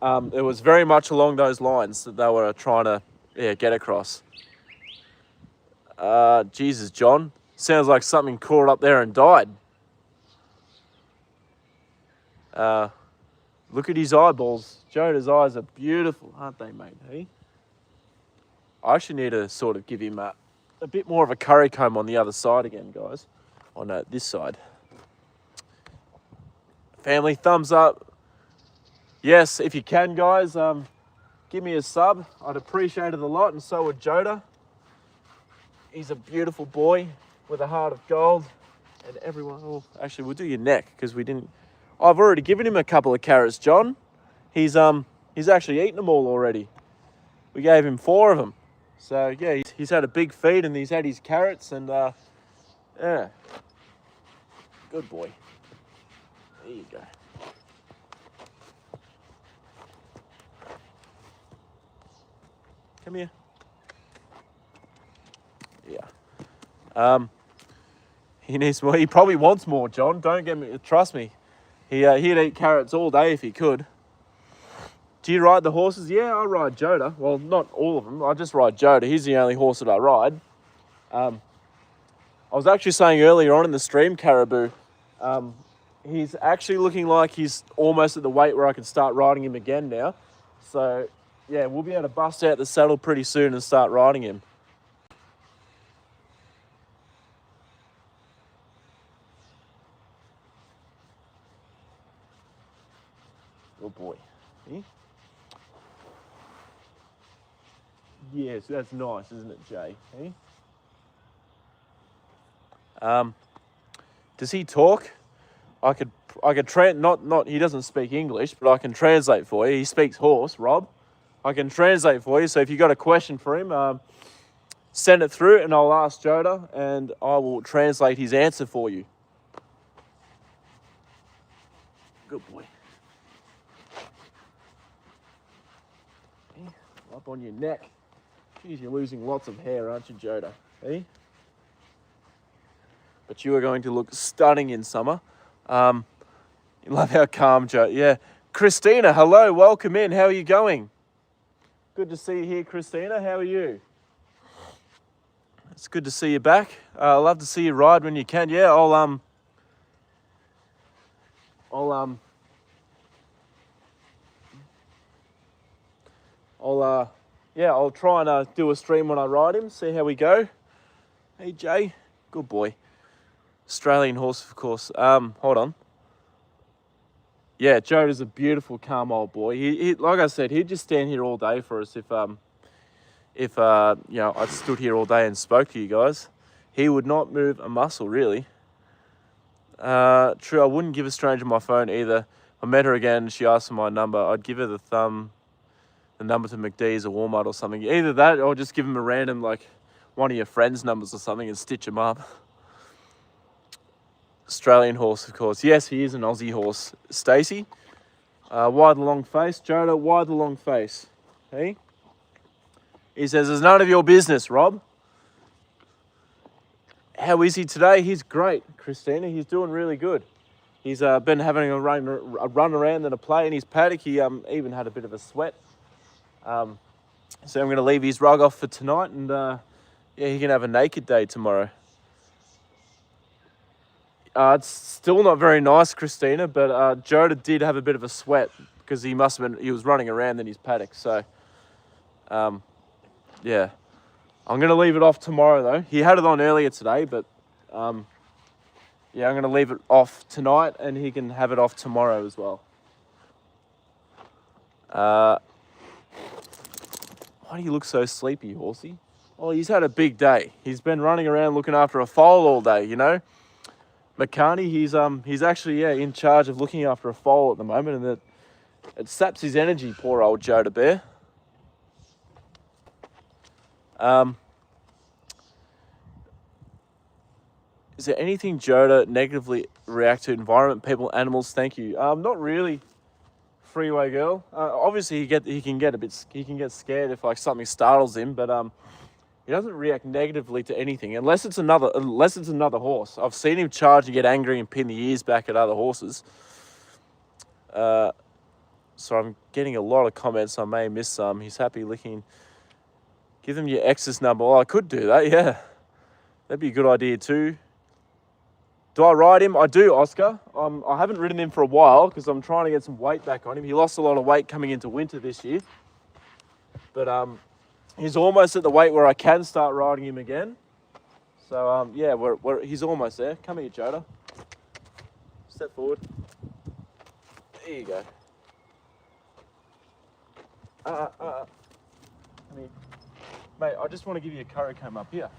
It was very much along those lines that they were trying to, get across. Jesus, John, sounds like something crawled up there and died. Look at his eyeballs. Joda's eyes are beautiful, aren't they, mate? Hey? I actually need to sort of give him a bit more of a curry comb on the other side again, guys. On this side. Family, thumbs up. Yes, if you can, guys, give me a sub. I'd appreciate it a lot, and so would Joda. He's a beautiful boy with a heart of gold. And everyone, actually, we'll do your neck because we didn't. I've already given him a couple of carrots, John. He's actually eaten them all already. We gave him 4 of them. So yeah, he's had a big feed and he's had his carrots and yeah. Good boy. There you go. Come here. Yeah. He needs more. He probably wants more, John. Don't get me. Trust me. He'd eat carrots all day if he could. Do you ride the horses? Yeah, I ride Joda. Well, not all of them. I just ride Joda. He's the only horse that I ride. I was actually saying earlier on in the stream, Caribou, he's actually looking like he's almost at the weight where I can start riding him again now. So, yeah, we'll be able to bust out the saddle pretty soon and start riding him. Good boy. See? Yes, that's nice, isn't it, Jay? Hey? Does he talk? I could not he doesn't speak English, but I can translate for you. He speaks horse, Rob. I can translate for you. So if you've got a question for him, send it through and I'll ask Joda and I will translate his answer for you. Good boy. Up on your neck. Jeez, you're losing lots of hair, aren't you, Joda? Eh? But you are going to look stunning in summer. You love how calm Joe. Yeah. Christina, hello, welcome in. How are you going? Good to see you here, Christina. How are you? It's good to see you back. I love to see you ride when you can. Yeah, I'll try and do a stream when I ride him, see how we go. Hey, Jay. Good boy. Australian horse, of course. Hold on. Yeah, Joda's a beautiful, calm old boy. He like I said, he'd just stand here all day for us if I stood here all day and spoke to you guys. He would not move a muscle, really. True, I wouldn't give a stranger my phone either. If I met her again, she asked for my number, I'd give her the number to McDee's or Walmart or something. Either that or just give him a random, one of your friends' numbers or something and stitch him up. Australian horse, of course. Yes, he is an Aussie horse. Stacey, wide the long face. Joda, wide the long face. Hey? He says, it's none of your business, Rob. How is he today? He's great, Christina. He's doing really good. He's been having a run around and a play in his paddock. He even had a bit of a sweat. So I'm going to leave his rug off for tonight and Yeah, he can have a naked day tomorrow. It's still not very nice, Christina, but Joda did have a bit of a sweat because he was running around in his paddock. So, yeah. I'm going to leave it off tomorrow, though. He had it on earlier today, but, yeah, I'm going to leave it off tonight, and he can have it off tomorrow as well. Why do you look so sleepy, horsey? Oh, he's had a big day. He's been running around looking after a foal all day, you know? McCartney, he's actually, in charge of looking after a foal at the moment, and it saps his energy, poor old Joda Bear. Is there anything Joda negatively react to? Environment, people, animals? Thank you. Not really, Freeway Girl. Obviously, he can get scared if like something startles him, but he doesn't react negatively to anything unless it's another horse. I've seen him charge and get angry and pin the ears back at other horses. So I'm getting a lot of comments. I may miss some. He's happy licking. Give them your ex's number. Oh, I could do that, yeah. That'd be a good idea too. Do I ride him? I do, Oscar. I haven't ridden him for a while because I'm trying to get some weight back on him. He lost a lot of weight coming into winter this year. But he's almost at the weight where I can start riding him again. So, yeah, he's almost there. Come here, Joda. Step forward. There you go. Come here. Mate, I just want to give you a curry comb up here.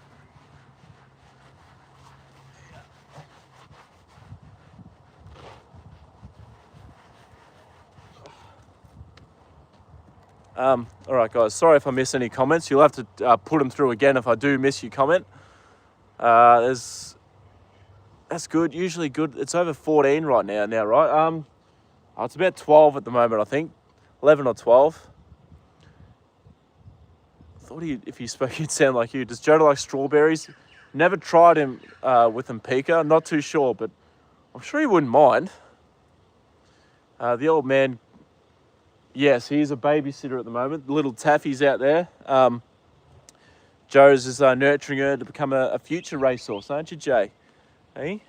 All right, guys. Sorry if I miss any comments. You'll have to put them through again if I do miss your comment. That's good. Usually good. It's over 14 right now, right? It's about 12 at the moment, I think. 11 or 12. I thought if he spoke, he'd sound like you. Does Joda like strawberries? Never tried him with them, Pika. Not too sure, but I'm sure he wouldn't mind. The old man, yes, he's a babysitter at the moment. Little Taffy's out there. Joe's is nurturing her to become a future racehorse, aren't you, Jay? Hey?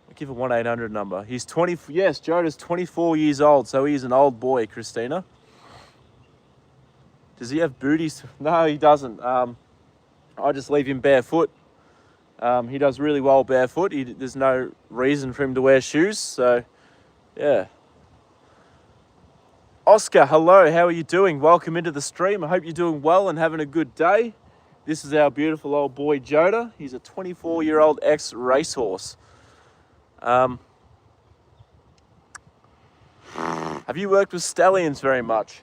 I'll give a 1-800 number. He's 20. Yes, Joda's 24 years old, so he's an old boy, Christina. Does he have booties? No, he doesn't. I just leave him barefoot. He does really well barefoot. There's no reason for him to wear shoes, so yeah. Oscar, hello, how are you doing? Welcome into the stream. I hope you're doing well and having a good day. This is our beautiful old boy, Joda. He's a 24-year-old ex-racehorse. Have you worked with stallions very much?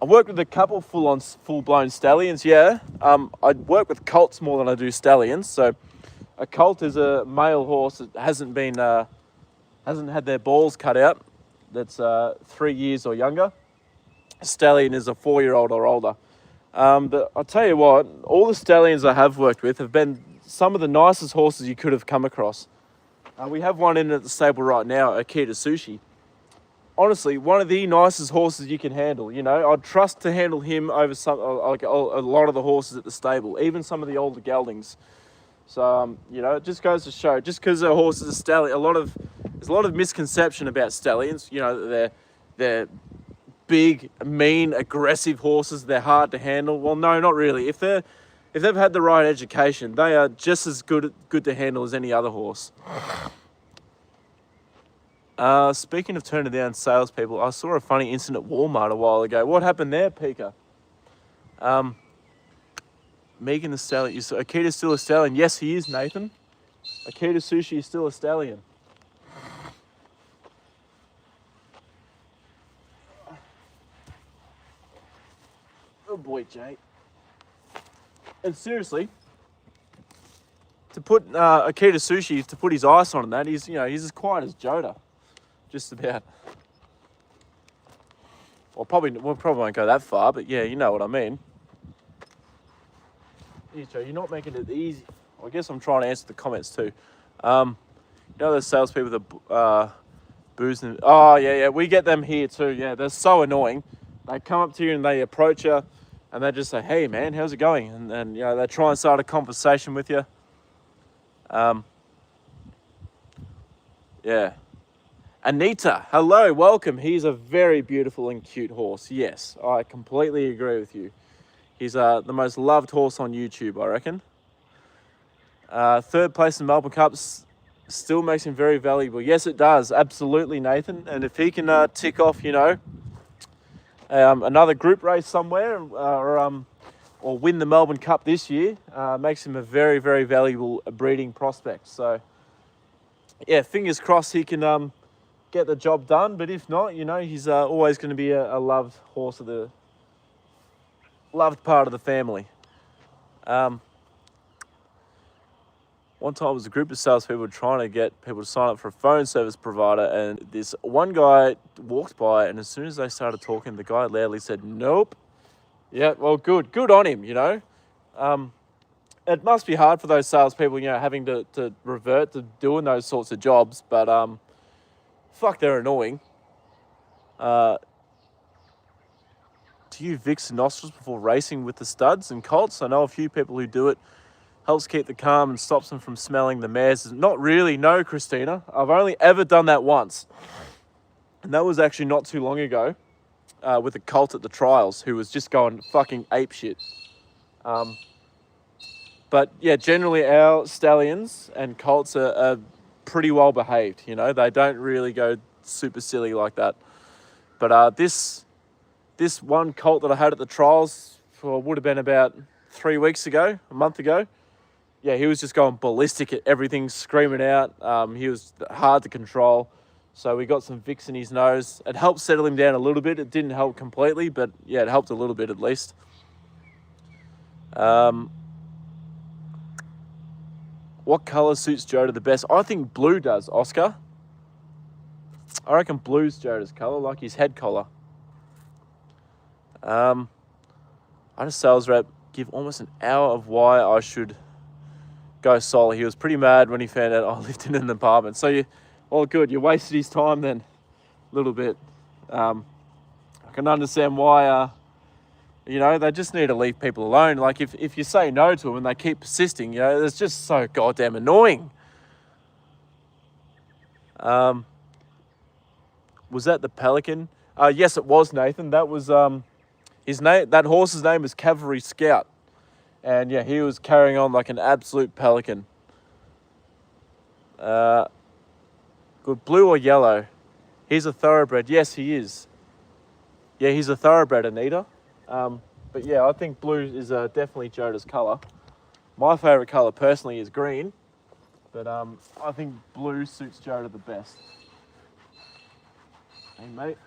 I worked with a couple full-blown stallions, yeah. I work with colts more than I do stallions. So a colt is a male horse that hasn't had their balls cut out. That's 3 years or younger. A stallion is a 4-year-old or older. But I'll tell you what, all the stallions I have worked with have been some of the nicest horses you could have come across. We have one in at the stable right now, Akita Sushi. Honestly, one of the nicest horses you can handle. You know, I'd trust to handle him over a lot of the horses at the stable, even some of the older geldings. So, you know, it just goes to show, just because a horse is a stallion, there's a lot of misconception about stallions. You know, they're big, mean, aggressive horses. They're hard to handle. Well, no, not really. If they've had the right education, they are just as good to handle as any other horse. Speaking of turning down salespeople, I saw a funny incident at Walmart a while ago. What happened there, Pika? Megan the stallion. Akita's still a stallion. Yes, he is, Nathan. Akita Sushi is still a stallion. Good boy, Jay. And seriously, to put Akita Sushi, to put his ice on that, he's as quiet as Joda. Just about. Well, probably won't go that far, but yeah, you know what I mean. Here, Joe, you're not making it easy. Well, I guess I'm trying to answer the comments too. You know those salespeople that booze and... Oh, yeah, we get them here too. Yeah, they're so annoying. They come up to you and they approach you. and they just say, "Hey man, how's it going?" And you know, they try and start a conversation with you. Yeah. Anita, hello, welcome. He's a very beautiful and cute horse. Yes, I completely agree with you. He's the most loved horse on YouTube, I reckon. Third place in Melbourne Cups still makes him very valuable. Yes, it does. Absolutely, Nathan. And if he can tick off, you know, another group race somewhere, or win the Melbourne Cup this year, makes him a very, very valuable breeding prospect. So, yeah, fingers crossed he can get the job done. But if not, you know, he's always going to be a loved horse of the loved part of the family. One time, it was a group of salespeople trying to get people to sign up for a phone service provider, and this one guy walked by, and as soon as they started talking, the guy loudly said, "Nope." Yeah, well, good on him, you know. It must be hard for those salespeople, you know, having to revert to doing those sorts of jobs, but fuck, they're annoying. Do you Vicks the nostrils before racing with the studs and colts? I know a few people who do it. Helps keep the calm and stops them from smelling the mares. Not really, no, Christina. I've only ever done that once. And that was actually not too long ago with a colt at the trials who was just going fucking apeshit. But yeah, generally our stallions and colts are pretty well behaved, you know. They don't really go super silly like that. But this one colt that I had at the trials would have been about 3 weeks ago, a month ago. Yeah, he was just going ballistic at everything, screaming out. He was hard to control. So we got some Vicks in his nose. It helped settle him down a little bit. It didn't help completely, but yeah, it helped a little bit at least. What colour suits Joda the best? I think blue does, Oscar. I reckon blue's Joda's colour, like his head collar. I had a sales rep give almost an hour of why I should go solo. He was pretty mad when he found out I lived in an apartment. So good. You wasted his time then, a little bit. I can understand why, you know, they just need to leave people alone. Like if you say no to them and they keep persisting, you know, it's just so goddamn annoying. Was that the Pelican? Yes, it was, Nathan. That was his name. That horse's name was Cavalry Scout. And yeah, he was carrying on like an absolute pelican. Good, blue or yellow? He's a thoroughbred. Yes, he is. Yeah, he's a thoroughbred, Anita. But yeah, I think blue is definitely Joda's colour. My favourite colour personally is green. But I think blue suits Joda the best. Hey, mate.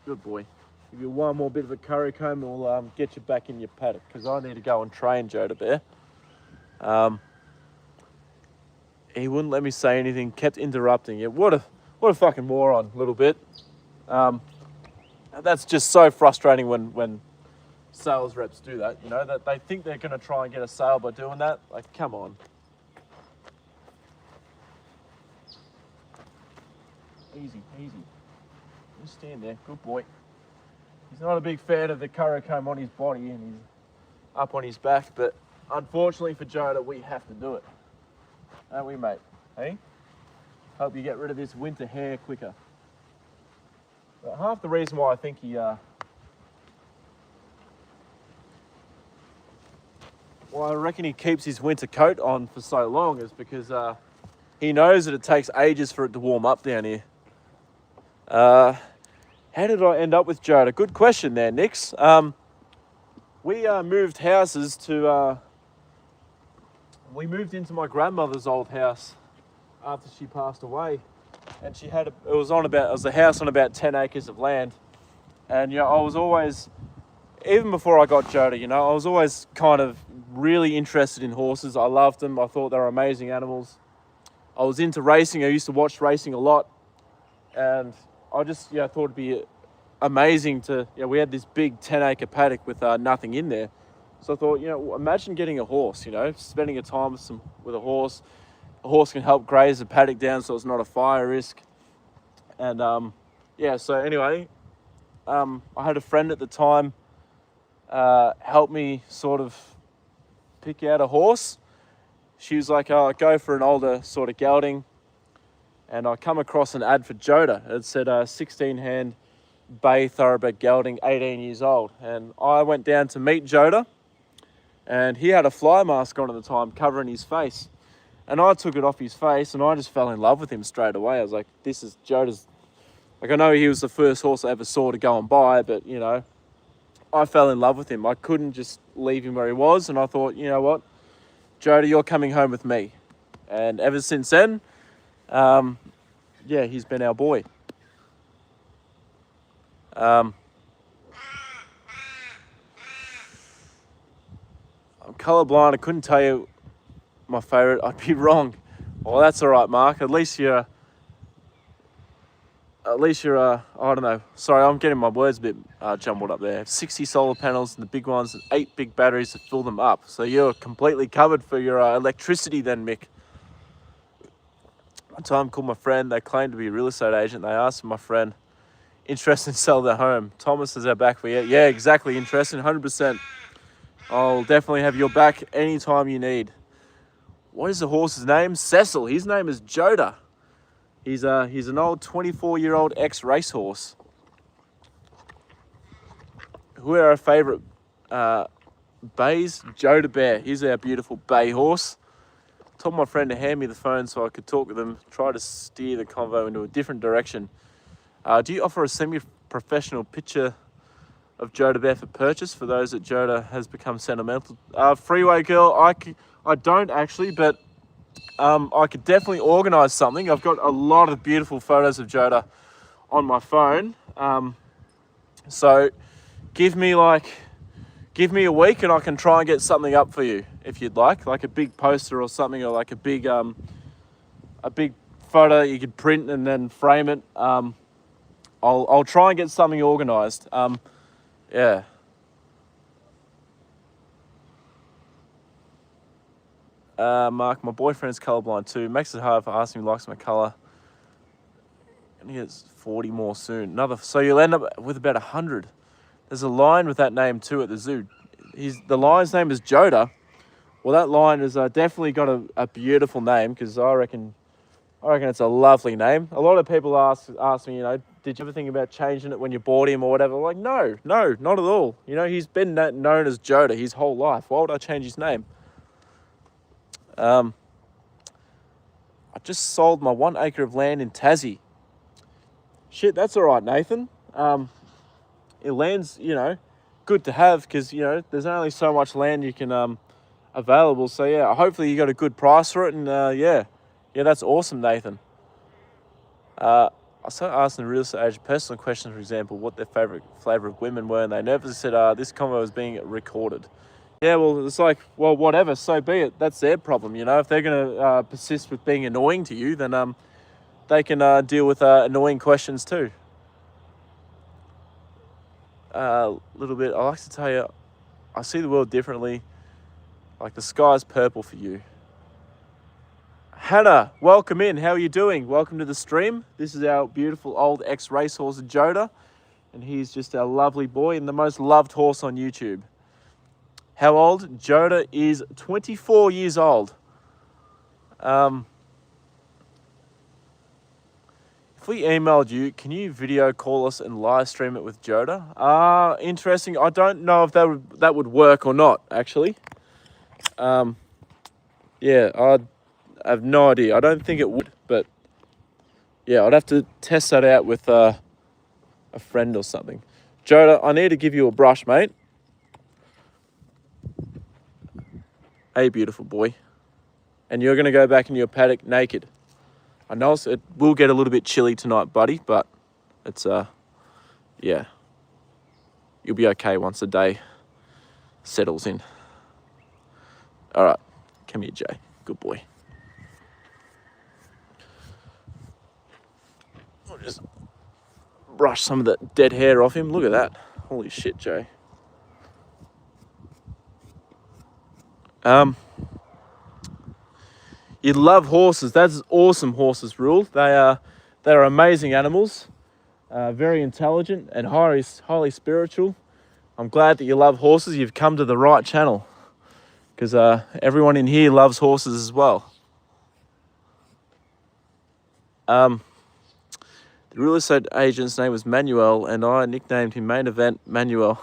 Good boy. Give you one more bit of a curry comb, and we'll get you back in your paddock, because I need to go and train Joda Bear. He wouldn't let me say anything, kept interrupting it. What a fucking moron, a little bit. That's just so frustrating when sales reps do that, you know, that they think they're going to try and get a sale by doing that. Like, come on. Easy. Just stand there, good boy. He's not a big fan of the currycomb on his body and he's up on his back, but unfortunately for Joda, we have to do it. Don't we, mate? Hey? Hope you get rid of this winter hair quicker. But half the reason why I think he why I reckon he keeps his winter coat on for so long is because he knows that it takes ages for it to warm up down here. How did I end up with Joda? Good question there, Nix. We moved houses to... we moved into my grandmother's old house after she passed away. And she had... It was a house on about 10 acres of land. And, you know, I was always... Even before I got Joda, you know, I was always kind of really interested in horses. I loved them. I thought they were amazing animals. I was into racing. I used to watch racing a lot. And I just, thought it'd be amazing to, we had this big 10-acre paddock with nothing in there. So I thought, imagine getting a horse, spending a time with a horse. A horse can help graze the paddock down so it's not a fire risk. And so anyway, I had a friend at the time help me sort of pick out a horse. She was like, oh, go for an older sort of gelding. And I come across an ad for Joda. It said 16-hand bay thoroughbred gelding, 18 years old. And I went down to meet Joda, and he had a fly mask on at the time covering his face. And I took it off his face, and I just fell in love with him straight away. I was like, this is Joda's. Like, I know he was the first horse I ever saw to go and buy, but, you know, I fell in love with him. I couldn't just leave him where he was, and I thought, you know what, Joda, you're coming home with me. And ever since then, yeah, he's been our boy. I'm colourblind. I couldn't tell you my favourite. I'd be wrong. Well, that's all right, Mark. At least you're, I don't know. Sorry, I'm getting my words a bit jumbled up there. 60 solar panels and the big ones, and 8 big batteries to fill them up. So you're completely covered for your electricity then, Mick. One time I called my friend. They claimed to be a real estate agent. They asked my friend, interested in selling their home. Thomas is our back for you. Yeah, exactly. Interested, 100%. I'll definitely have your back anytime you need. What is the horse's name? Cecil. His name is Joda. He's an old 24-year-old ex-racehorse. Who are our favourite bays? Joda Bear. He's our beautiful bay horse. Told my friend to hand me the phone so I could talk with them, try to steer the convo into a different direction. Do you offer a semi-professional picture of Joda Bear for purchase for those that Joda has become sentimental? Freeway girl, I don't actually, but I could definitely organise something. I've got a lot of beautiful photos of Joda on my phone. So give me a week and I can try and get something up for you if you'd like a big poster or something, or like a big photo that you could print and then frame it. I'll try and get something organised. Yeah. Mark, my boyfriend's colourblind too. Makes it hard for asking if he likes my colour. And he gets 40 more soon. So you'll end up with about 100. There's a lion with that name too at the zoo. The lion's name is Joda. Well, that lion has definitely got a beautiful name, because I reckon it's a lovely name. A lot of people ask me, you know, did you ever think about changing it when you bought him or whatever? Like, no, not at all. You know, he's been known as Joda his whole life. Why would I change his name? I just sold my 1 acre of land in Tassie. Shit, that's all right, Nathan. Land's, you know, good to have, because, you know, there's only so much land you can available. So yeah, hopefully you got a good price for it, and yeah, that's awesome, Nathan. I started asking the real estate agent personal questions, for example, what their favourite flavour of women were, and they nervously said, this convo is being recorded. Yeah, well, it's like, well, whatever, so be it. That's their problem, you know. If they're going to persist with being annoying to you, then they can deal with annoying questions too. A little bit, I like to tell you, I see the world differently. Like, the sky's purple for you. Hannah, welcome in. How are you doing? Welcome to the stream. This is our beautiful old ex-racehorse Joda, and he's just our lovely boy and the most loved horse on YouTube. How old? Joda is 24 years old. If we emailed you, can you video call us and live stream it with Joda? Interesting. I don't know if that would work or not, actually. Yeah, I have no idea. I don't think it would, but yeah, I'd have to test that out with a friend or something. Joda, I need to give you a brush, mate. Hey, beautiful boy. And you're going to go back in your paddock naked. I know it will get a little bit chilly tonight, buddy, but it's, yeah. You'll be okay once the day settles in. All right. Come here, Jay. Good boy. I'll just brush some of the dead hair off him. Look at that. Holy shit, Jay. You love horses. That's awesome, horses rule. They're amazing animals, very intelligent and highly spiritual. I'm glad that you love horses. You've come to the right channel, because everyone in here loves horses as well. The real estate agent's name was Manuel, and I nicknamed him Main Event Manuel.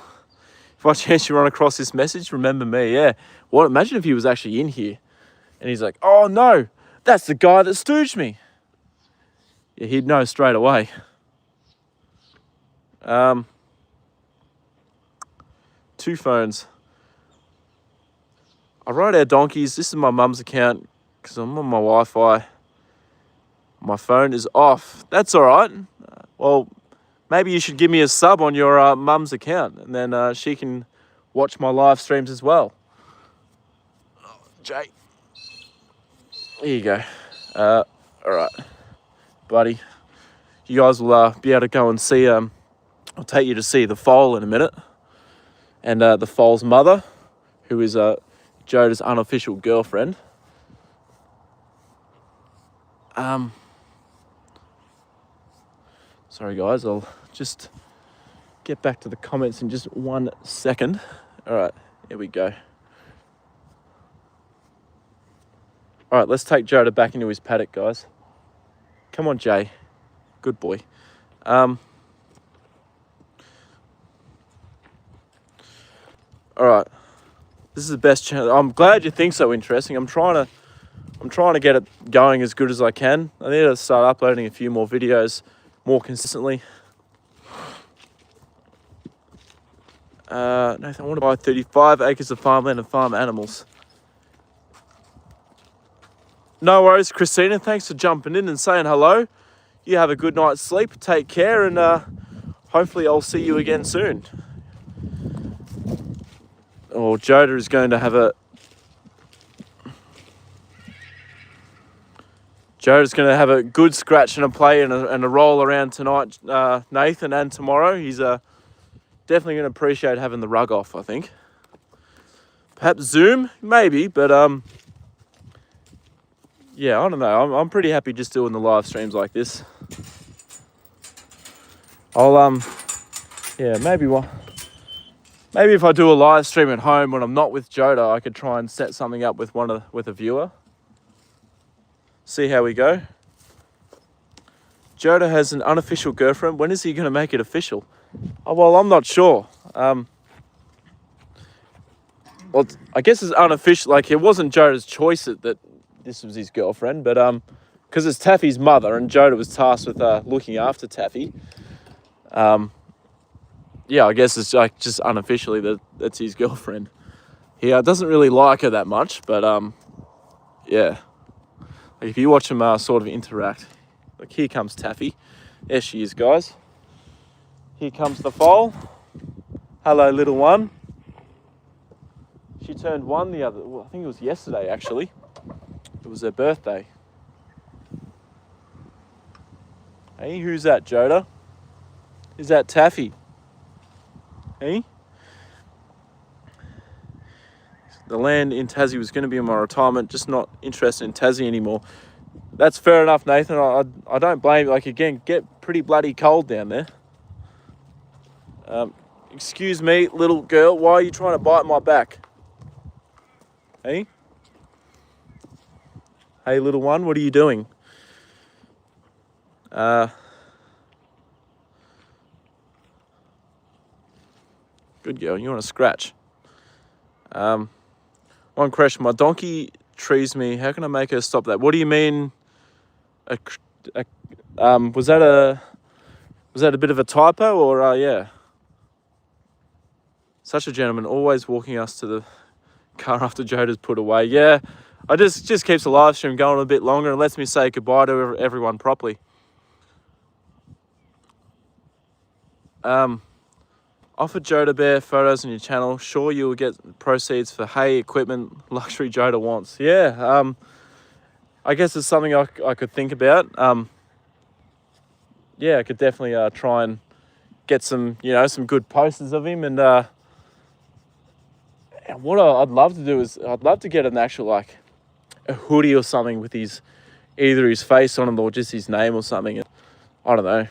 If by chance you run across this message, remember me. Yeah. What? Imagine if he was actually in here, and he's like, "Oh no, that's the guy that stooged me." Yeah, he'd know straight away. Two phones. I ride our donkeys. This is my mum's account because I'm on my Wi-Fi. My phone is off. That's all right. Well, maybe you should give me a sub on your mum's account, and then she can watch my live streams as well. Oh, Jay. Here you go. All right, buddy. You guys will be able to go and see. I'll take you to see the foal in a minute, and the foal's mother, who is Joda's unofficial girlfriend. Sorry guys, I'll just get back to the comments in just 1 second. All right, here we go. All right, let's take Joda back into his paddock, guys. Come on, Jay. Good boy. All right. This is the best channel. I'm glad you think so interesting. I'm trying to get it going as good as I can. I need to start uploading a few more videos more consistently. Nathan, I want to buy 35 acres of farmland and farm animals. No worries, Christina. Thanks for jumping in and saying hello. You have a good night's sleep. Take care, and hopefully I'll see you again soon. Oh, Joda is going to have a... Joda's going to have a good scratch and a play and a roll around tonight, Nathan, and tomorrow. He's definitely going to appreciate having the rug off, I think. Perhaps Zoom, maybe, but yeah, I don't know. I'm pretty happy just doing the live streams like this. I'll yeah, maybe if I do a live stream at home when I'm not with Joda, I could try and set something up with with a viewer. See how we go. Joda has an unofficial girlfriend. When is he going to make it official? Oh, well, I'm not sure. Well, I guess it's unofficial. Like, it wasn't Joda's choice that this was his girlfriend, but because it's Taffy's mother and Joda was tasked with looking after Taffy. Yeah, I guess it's like just unofficially that's his girlfriend. He doesn't really like her that much, but yeah. Like if you watch them sort of interact, like here comes Taffy. There she is, guys. Here comes the foal. Hello, little one. She turned one I think it was yesterday actually. It was her birthday. Hey, who's that, Joda? Is that Taffy? Hey? The land in Tassie was going to be in my retirement, just not interested in Tassie anymore. That's fair enough, Nathan. I don't blame you. Like, again, get pretty bloody cold down there. Excuse me, little girl, why are you trying to bite my back? Hey? Hey, little one, what are you doing? Good girl, you want to scratch. One question, my donkey trees me. How can I make her stop that? What do you mean? Was that a bit of a typo or yeah? Such a gentleman, always walking us to the car after Joda's put away. Yeah, I just keeps the live stream going a bit longer and lets me say goodbye to everyone properly. Offer Joda Bear photos on your channel. Sure, you will get proceeds for hay, equipment, luxury Joda wants. Yeah, I guess it's something I could think about. Yeah, I could definitely try and get some, some good posters of him. And what I'd love to do is I'd love to get an actual, like, a hoodie or something with either his face on it or just his name or something. I don't know.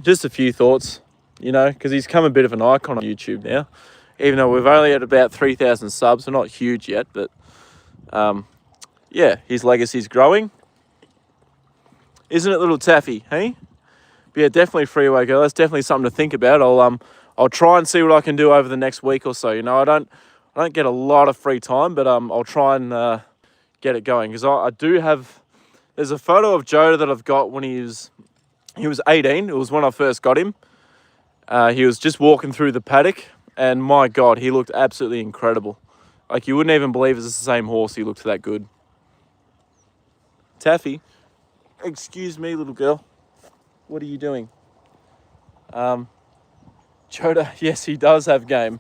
Just a few thoughts. you know, because he's come a bit of an icon on YouTube now. Even though we've only had about 3,000 subs, we're not huge yet, but yeah, his legacy's growing. Isn't it, little Taffy, hey? But yeah, definitely freeway girl. That's definitely something to think about. I'll try and see what I can do over the next week or so. You know, I don't get a lot of free time, but I'll try and get it going, because I do have. There's a photo of Joda that I've got when he was 18. It was when I first got him. He was just walking through the paddock, and my God, he looked absolutely incredible. Like, you wouldn't even believe it's the same horse. He looked that good. Taffy, excuse me, little girl. What are you doing? Joda, yes, he does have game.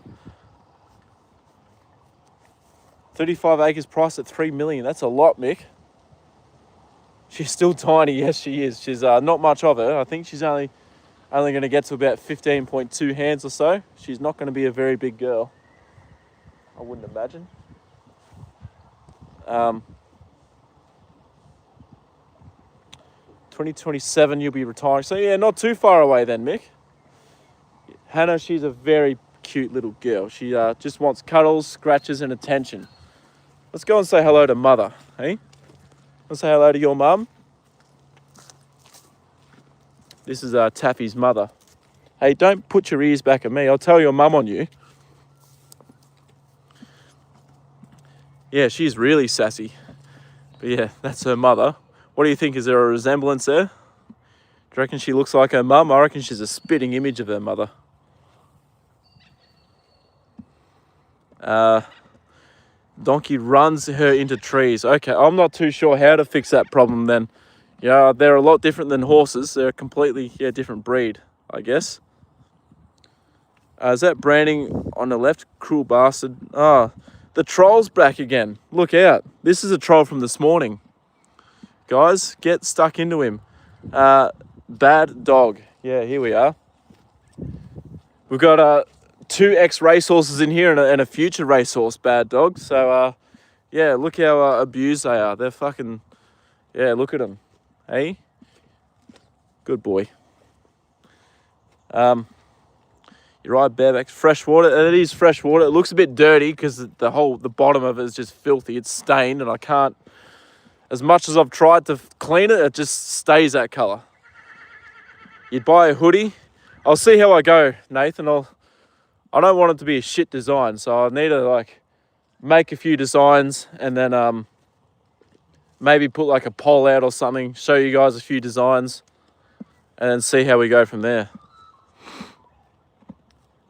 35 acres priced at 3 million. That's a lot, Mick. She's still tiny. Yes, she is. She's not much of her. I think she's only going to get to about 15.2 hands or so. She's not going to be a very big girl, I wouldn't imagine. 2027, you'll be retiring. So yeah, not too far away then, Mick. Hannah, she's a very cute little girl. She just wants cuddles, scratches, and attention. Let's go and say hello to Mother, hey? Let's say hello to your mum. This is Taffy's mother. Hey, don't put your ears back at me. I'll tell your mum on you. Yeah, she's really sassy. But yeah, that's her mother. What do you think? Is there a resemblance there? Do you reckon she looks like her mum? I reckon she's a spitting image of her mother. Donkey runs her into trees. Okay, I'm not too sure how to fix that problem then. Yeah, they're a lot different than horses. They're a completely different breed, I guess. Is that branding on the left? Cruel bastard. The troll's back again. Look out. This is a troll from this morning. Guys, get stuck into him. Bad dog. Yeah, here we are. We've got 2 ex-racehorses in here and a future racehorse, bad dog. So, yeah, look how abused they are. They're fucking... Yeah, look at them. Hey? Good boy. You're right, bareback. Fresh water. It is fresh water. It looks a bit dirty because the bottom of it is just filthy. It's stained, and I can't... As much as I've tried to clean it, it just stays that colour. You'd buy a hoodie. I'll see how I go, Nathan. I don't want it to be a shit design, so I need to make a few designs and then maybe put a poll out or something, show you guys a few designs, and then see how we go from there.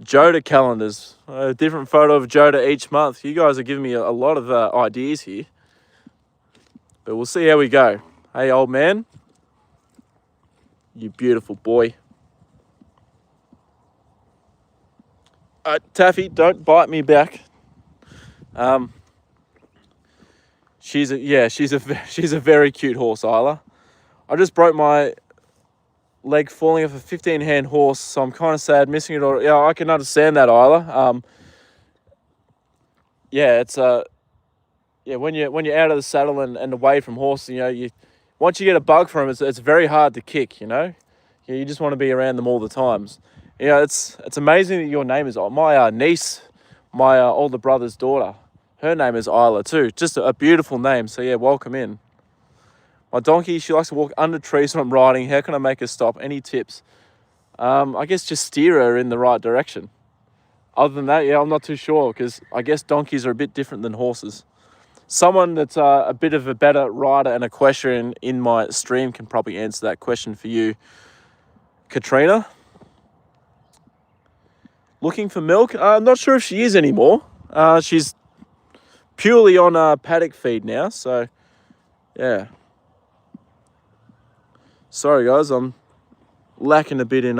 Joda calendars, a different photo of Joda each month. You guys are giving me a lot of ideas here, but we'll see how we go. Hey, old man, you beautiful boy. Taffy, don't bite me back. She's a very cute horse, Isla. I just broke my leg falling off a 15-hand horse, so I'm kind of sad missing it. Or yeah, I can understand that, Isla. Yeah, it's when you're out of the saddle and away from horses, once you get a bug from them, it's very hard to kick. You just want to be around them all the times. It's amazing that your name is my niece, my older brother's daughter. Her name is Isla too. Just a beautiful name. So yeah, welcome in. My donkey, she likes to walk under trees when I'm riding. How can I make her stop? Any tips? I guess just steer her in the right direction. Other than that, yeah, I'm not too sure, because I guess donkeys are a bit different than horses. Someone that's a bit of a better rider and equestrian in my stream can probably answer that question for you. Katrina? Looking for milk? I'm not sure if she is anymore. She's purely on paddock feed now, so yeah. Sorry guys, I'm lacking a bit in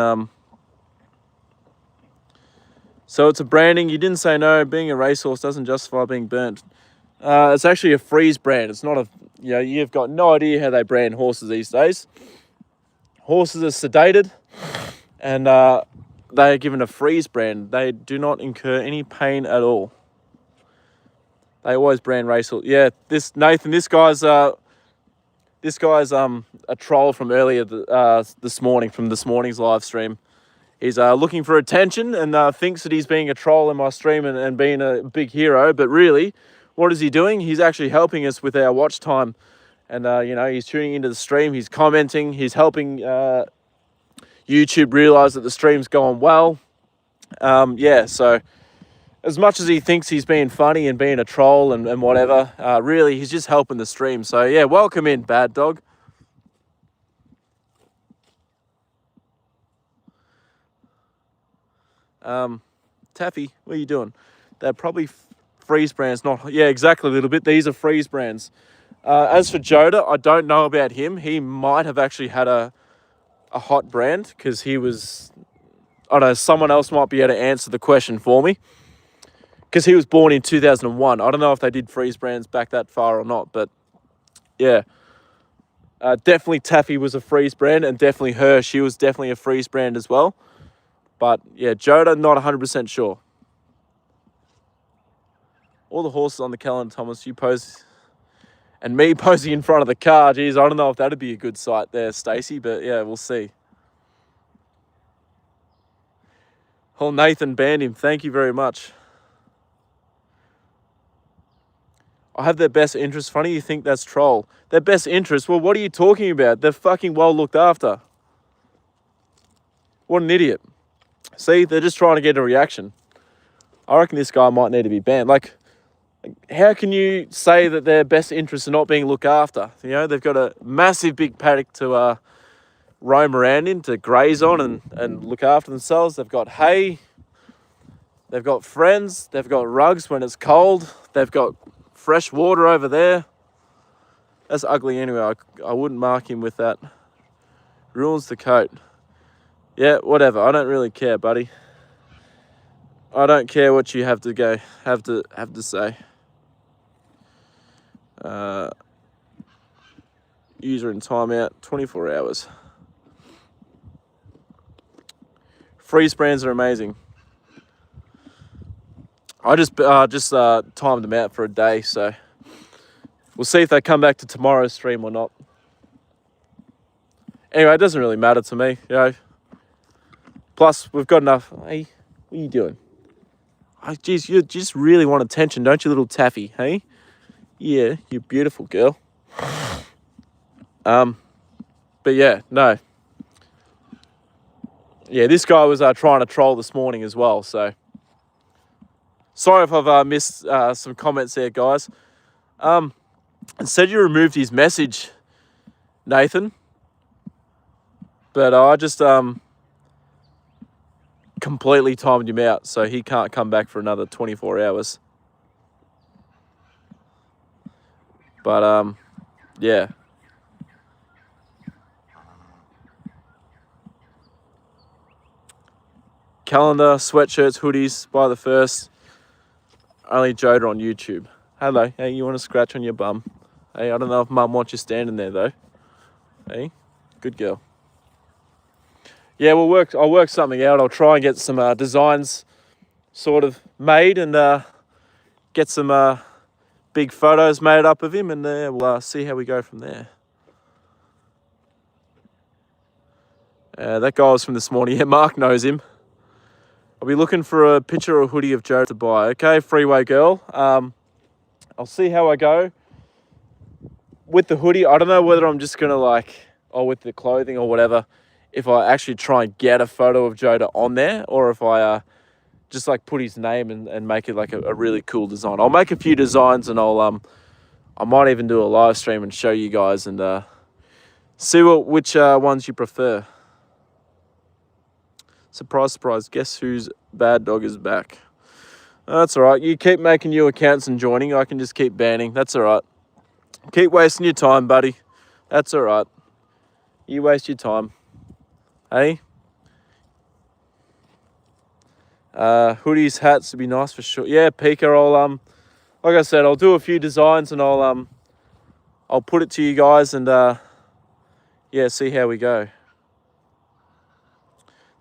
So it's a branding. You didn't say no. Being a racehorse doesn't justify being burnt. It's actually a freeze brand. It's not a... you've got no idea how they brand horses these days. Horses are sedated and they are given a freeze brand. They do not incur any pain at all. They always brand racehorse. Yeah, Nathan, this guy's a troll from earlier this morning, from this morning's live stream. He's looking for attention and thinks that he's being a troll in my stream and being a big hero. But really, what is he doing? He's actually helping us with our watch time. And, you know, he's tuning into the stream. He's commenting. He's helping YouTube realize that the stream's going well. Yeah, so as much as he thinks he's being funny and being a troll and whatever, really, he's just helping the stream. So, yeah, welcome in, Bad Dog. Taffy, what are you doing? They're probably freeze brands, not... Yeah, exactly, a little bit. These are freeze brands. As for Joda, I don't know about him. He might have actually had a hot brand because he was... I don't know, someone else might be able to answer the question for me. Because he was born in 2001. I don't know if they did freeze brands back that far or not, but yeah. Definitely Taffy was a freeze brand, and definitely her, she was definitely a freeze brand as well. But yeah, Joda, not 100% sure. All the horses on the calendar, Thomas, you pose, and me posing in front of the car. Geez, I don't know if that'd be a good sight there, Stacey, but yeah, we'll see. Oh, Nathan banned him. Thank you very much. I have their best interest. Funny you think that's troll. Their best interest? Well, what are you talking about? They're fucking well looked after. What an idiot. See, they're just trying to get a reaction. I reckon this guy might need to be banned. Like, how can you say that their best interests are not being looked after? You know, they've got a massive big paddock to roam around in, to graze on and look after themselves. They've got hay. They've got friends. They've got rugs when it's cold. They've got fresh water over there. That's ugly anyway. I wouldn't mark him with that. Ruins the coat. Yeah, whatever. I don't really care, buddy. I don't care what you have to say. User in timeout, 24 hours. Freeze brands are amazing. I just timed them out for a day, so we'll see if they come back to tomorrow's stream or not. Anyway, it doesn't really matter to me, you know. Plus, we've got enough. Hey, what are you doing? Oh, geez, you just really want attention, don't you, little Taffy? Hey, yeah, you beautiful girl. But yeah, no. Yeah, this guy was trying to troll this morning as well, so sorry if I've missed some comments there, guys. It said you removed his message, Nathan, but I just completely timed him out, so he can't come back for another 24 hours. But yeah. Calendar, sweatshirts, hoodies, buy the first. Only Joda on YouTube. Hello, hey, you want to scratch on your bum? Hey, I don't know if Mum wants you standing there though. Hey, good girl. Yeah, I'll work something out. I'll try and get some designs sort of made and get some big photos made up of him, and we'll see how we go from there. That guy was from this morning. Yeah, Mark knows him. I'll be looking for a picture or a hoodie of Joe to buy. Okay, Freeway Girl. I'll see how I go. With the hoodie, I don't know whether I'm just going to with the clothing or whatever, if I actually try and get a photo of Joda on there, or if I just put his name and make it a really cool design. I'll make a few designs and I might even do a live stream and show you guys and see which ones you prefer. Surprise, surprise, guess whose Bad Dog is back? That's all right. You keep making new accounts and joining. I can just keep banning. That's all right. Keep wasting your time, buddy. That's all right. You waste your time. Hey? Hoodies, hats would be nice for sure. Yeah, Pika, I'll like I said, I'll do a few designs and I'll put it to you guys and yeah, see how we go.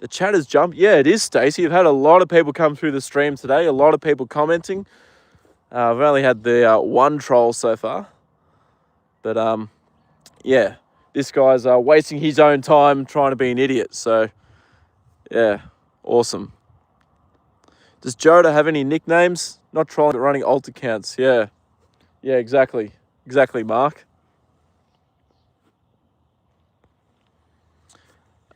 The chat has jumped. Yeah, it is, Stacey. You've had a lot of people come through the stream today. A lot of people commenting. I've only had the one troll so far. But, yeah, this guy's wasting his own time trying to be an idiot. So, Yeah, awesome. Does Joda have any nicknames? Not trying, but running alt accounts. Yeah, exactly. Exactly, Mark.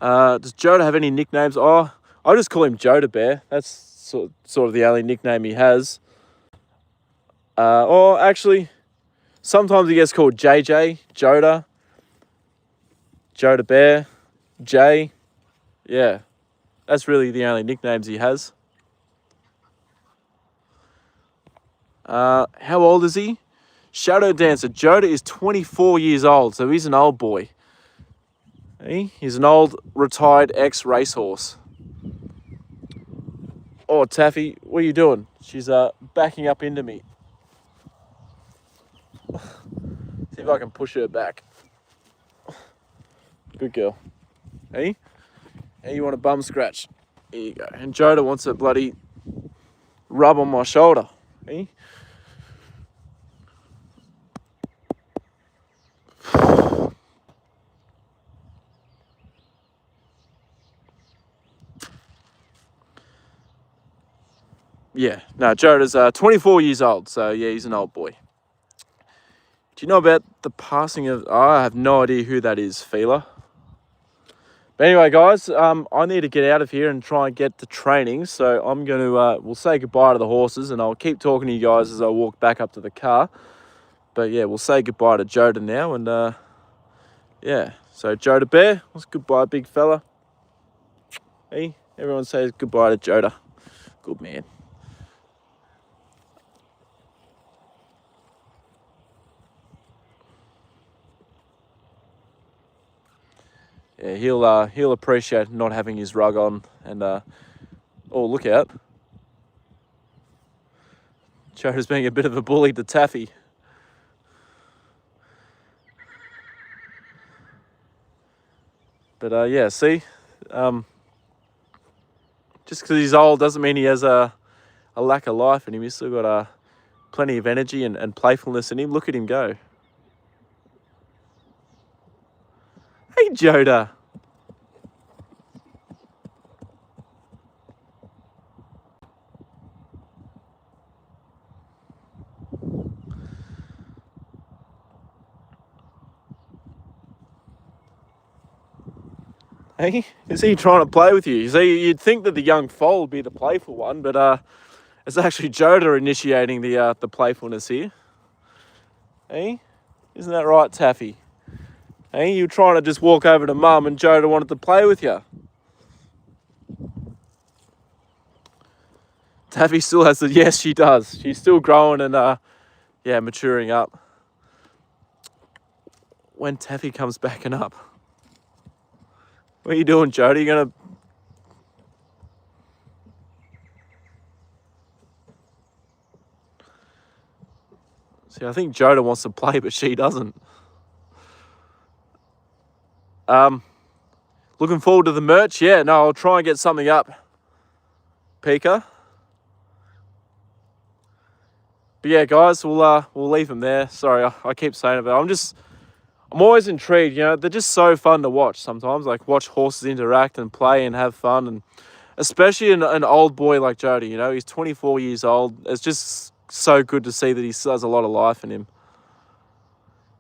Does Joda have any nicknames? Oh, I just call him Joda Bear. That's sort of the only nickname he has. Or actually, sometimes he gets called JJ, Joda, Joda Bear, Jay. Yeah, that's really the only nicknames he has. How old is he? Shadow Dancer. Joda is 24 years old, so he's an old boy. He's an old retired ex-racehorse. Oh, Taffy, what are you doing? She's backing up into me. See if I can push her back. Good girl. Hey, you want a bum scratch? Here you go. And Joda wants a bloody rub on my shoulder. Hey. Yeah, no, Joda's 24 years old, so yeah, he's an old boy. Do you know about the passing of... Oh, I have no idea who that is, Feeler. But anyway, guys, I need to get out of here and try and get to training, so I'm going to... we'll say goodbye to the horses, and I'll keep talking to you guys as I walk back up to the car. But yeah, we'll say goodbye to Joda now, and yeah. So Joda Bear, what's goodbye, big fella? Hey, everyone says goodbye to Joda. Good man. Yeah, he'll appreciate not having his rug on, and oh, look out. Joda's being a bit of a bully to Taffy. But yeah, see, just because he's old doesn't mean he has a lack of life in him. He's still got plenty of energy and playfulness in him. Look at him go. Hey, Joda. Hey, is he trying to play with you? You'd think that the young foal would be the playful one, but it's actually Joda initiating the playfulness here. Hey, isn't that right, Taffy? Hey, you were trying to just walk over to Mum and Joda wanted to play with you. Taffy still has the... Yes, she does. She's still growing and, yeah, maturing up. When Taffy comes backing up. What are you doing, Joda? You going to... See, I think Joda wants to play, but she doesn't. Looking forward to the merch. Yeah, no, I'll try and get something up. Pika. But yeah, guys, we'll leave them there. Sorry, I keep saying it, but I'm always intrigued. You know, they're just so fun to watch sometimes. Like, watch horses interact and play and have fun, and especially an old boy like Joda. You know, he's 24 years old. It's just so good to see that he still has a lot of life in him.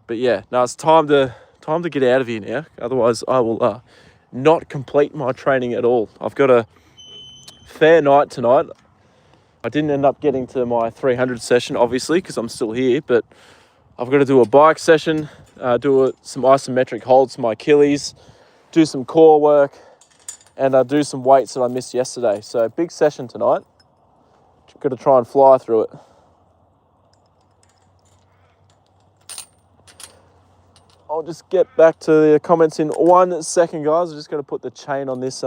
But yeah, now it's time to get out of here now. Otherwise, I will not complete my training at all. I've got a fair night tonight. I didn't end up getting to my 300 session, obviously, because I'm still here, but I've got to do a bike session, do some isometric holds for my Achilles, do some core work, and do some weights that I missed yesterday. So big session tonight. Got to try and fly through it. I'll just get back to the comments in 1 second, guys. I'm just going to put the chain on this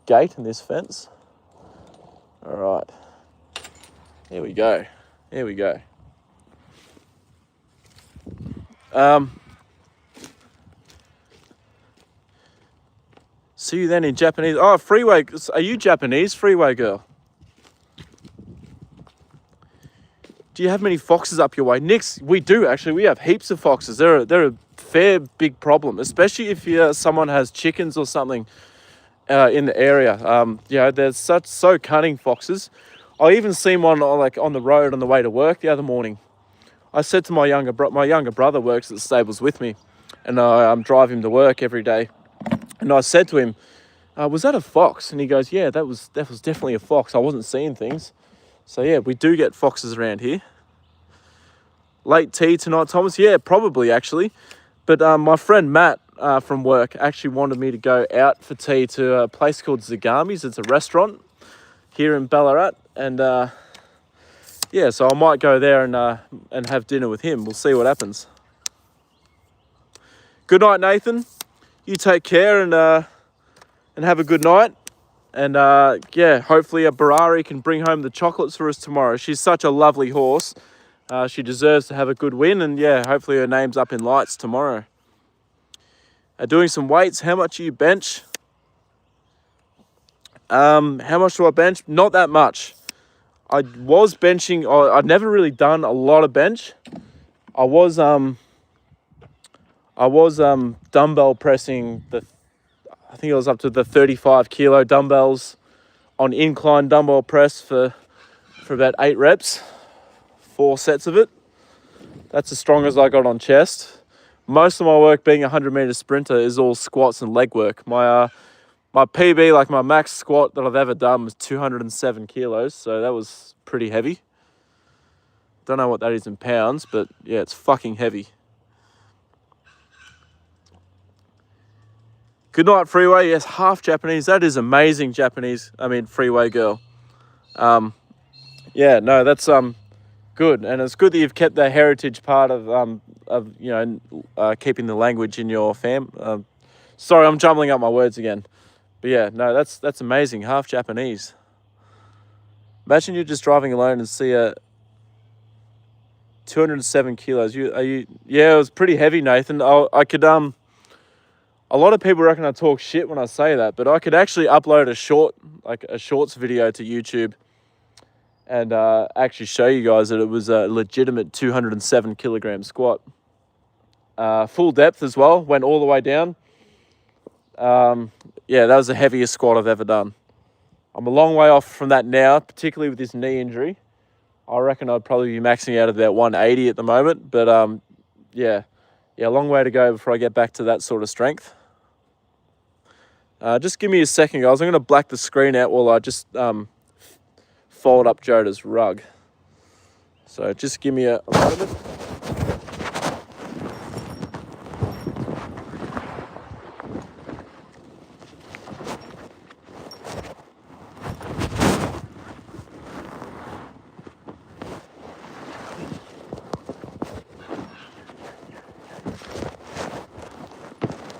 gate and this fence. All right, here we go. See you then in Japanese. Oh, Freeway, are you Japanese, Freeway girl? Do you have many foxes up your way? Nix, we do actually. We have heaps of foxes. They're a fair big problem, especially if someone has chickens or something. in the area. There's so cunning foxes. I even seen one like on the road on the way to work the other morning. I said to my younger brother works at the stables with me, and I drive him to work every day. And I said to him, "Was that a fox?" And he goes, "Yeah, that was definitely a fox. I wasn't seeing things." So yeah, we do get foxes around here. Late tea tonight, Thomas? Yeah, probably actually. But my friend Matt from work actually wanted me to go out for tea to a place called Zagami's. It's a restaurant here in Ballarat, and yeah, so I might go there and have dinner with him. We'll see what happens. Good night, Nathan. You take care and have a good night. And yeah, hopefully a Barari can bring home the chocolates for us tomorrow. She's such a lovely horse. She deserves to have a good win, and yeah, hopefully her name's up in lights tomorrow. Doing some weights. How much do you bench? How much do I bench? Not that much. I was benching. I'd never really done a lot of bench. I was dumbbell pressing I think it was up to the 35 kilo dumbbells on incline dumbbell press for about 8 reps, 4 sets of it. That's as strong as I got on chest. Most of my work being a 100-meter sprinter is all squats and leg work. My PB, like my max squat that I've ever done, was 207 kilos, so that was pretty heavy. Don't know what that is in pounds, but yeah, it's fucking heavy. Good night, Freeway. Yes, half Japanese. That is amazing Japanese. Freeway girl. Yeah, no, that's good, and it's good that you've kept the heritage part of keeping the language in your fam. Sorry, I'm jumbling up my words again, but yeah, no, that's amazing. Half Japanese. Imagine you're just driving alone and see a 207 kilos. Yeah, it was pretty heavy, Nathan. I could A lot of people reckon I talk shit when I say that, but I could actually upload a shorts video to YouTube and actually show you guys that it was a legitimate 207 kilogram squat. Full depth as well, went all the way down. Yeah, that was the heaviest squat I've ever done. I'm a long way off from that now, particularly with this knee injury. I reckon I'd probably be maxing out at about 180 at the moment, but yeah, a long way to go before I get back to that sort of strength. Just give me a second, guys. I'm going to black the screen out while I just fold up Joda's rug. So just give me a moment.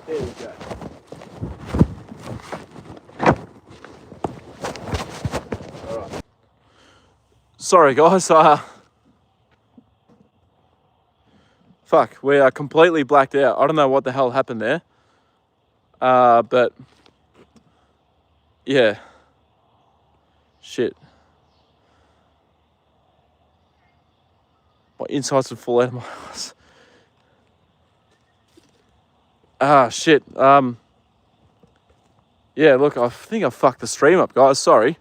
There we go. All right. Sorry, guys. Fuck, we are completely blacked out. I don't know what the hell happened there. But yeah. Shit. My insides would fall out of my eyes. Shit. Yeah, look, I think I fucked the stream up, guys. Sorry.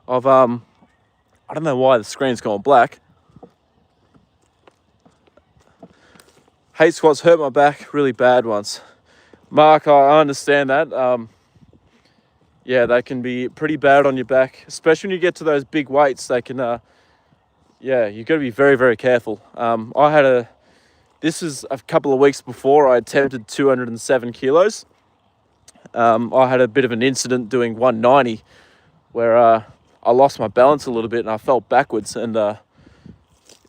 I don't know why the screen's gone black. Hate squats hurt my back really bad once. Mark, I understand that. Yeah, they can be pretty bad on your back, especially when you get to those big weights. They can, yeah, you've got to be very, very careful. This is a couple of weeks before I attempted 207 kilos. I had a bit of an incident doing 190 where I lost my balance a little bit and I fell backwards, and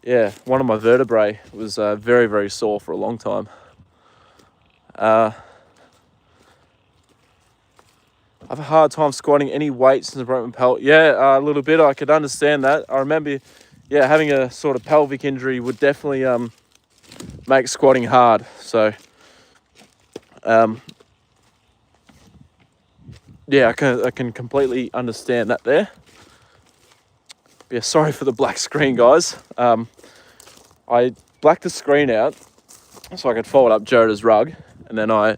yeah, one of my vertebrae was very, very sore for a long time. I have a hard time squatting any weight since I broke my pelvic. Yeah, a little bit. I could understand that. I remember, yeah, having a sort of pelvic injury would definitely make squatting hard. So, yeah, I can completely understand that there. Yeah, sorry for the black screen, guys. I blacked the screen out so I could fold up Joda's rug, and then I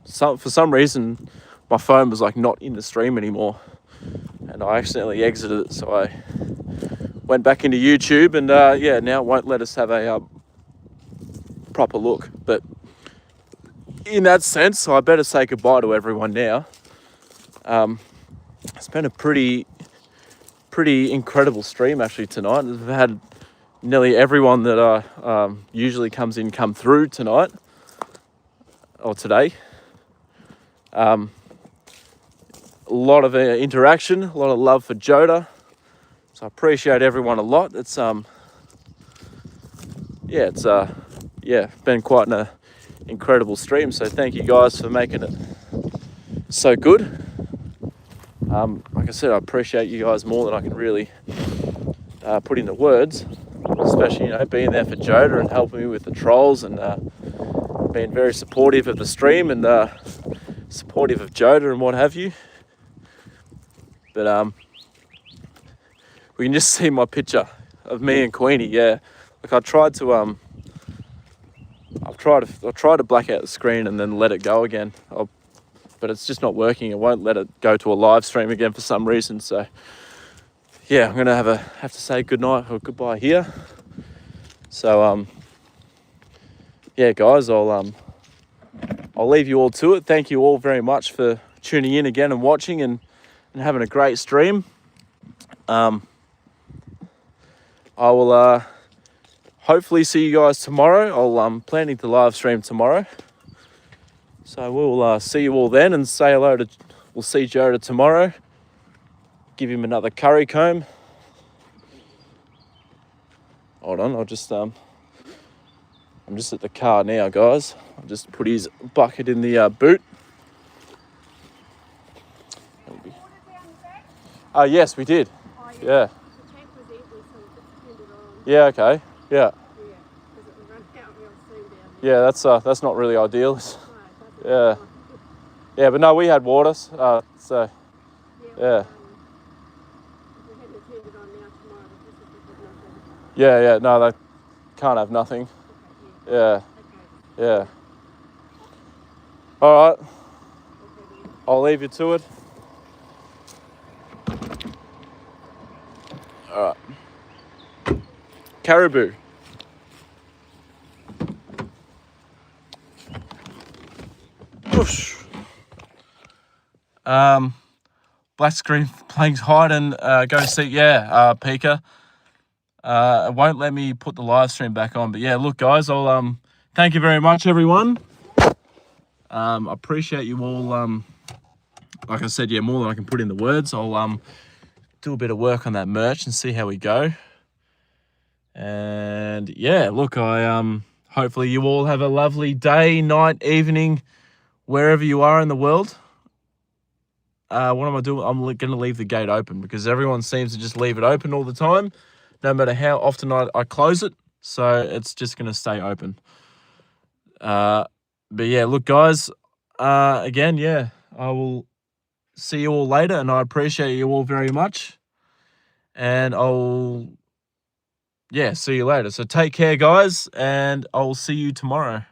for some reason, my phone was like not in the stream anymore, and I accidentally exited it. So I went back into YouTube, and yeah, now it won't let us have a proper look. But in that sense, I better say goodbye to everyone now. It's been a pretty incredible stream actually tonight. We've had nearly everyone that usually come through tonight or today. A lot of interaction, a lot of love for Joda. So I appreciate everyone a lot. It's been quite an incredible stream. So thank you guys for making it so good. Like I said, I appreciate you guys more than I can really put into words, especially, being there for Joda and helping me with the trolls, and being very supportive of the stream, and supportive of Joda and what have you. But we can just see my picture of me and Queenie. Yeah, like I tried to I've tried to black out the screen and then let it go again. But it's just not working. It won't let it go to a live stream again for some reason. So yeah, I'm gonna have to say goodnight or goodbye here. So yeah, guys, I'll leave you all to it. Thank you all very much for tuning in again and watching and having a great stream. I will hopefully see you guys tomorrow. I'm planning to live stream tomorrow. So we'll see you all then, and say hello to. We'll see Joda tomorrow. Give him another curry comb. Hold on, I'm just at the car now, guys. I'll just put his bucket in the boot. Yes, we did. Oh, yeah. The tank was empty, so we just turned it on. Yeah. Okay. Yeah. Yeah, because it will run out real soon down there. Yeah, that's not really ideal. Yeah. Yeah, but no, we had water, so yeah. We hadn't turned it on now tomorrow, because yeah, no, they can't have nothing. Okay, yeah. Okay. Yeah. All right. Okay, I'll leave you to it. All right. Caribou. Whoosh. Black screen playing hide and go see. Yeah, Pika. It won't let me put the live stream back on. But yeah, look, guys, I'll thank you very much, everyone. I appreciate you all. Like I said, yeah, more than I can put in the words. I'll do a bit of work on that merch and see how we go. And yeah, look, I hopefully you all have a lovely day, night, evening, wherever you are in the world. What am I doing? I'm going to leave the gate open because everyone seems to just leave it open all the time, no matter how often I close it. So it's just going to stay open. But yeah, look, guys, again, yeah, I will see you all later, and I appreciate you all very much. And I'll, yeah, see you later. So take care, guys, and I'll see you tomorrow.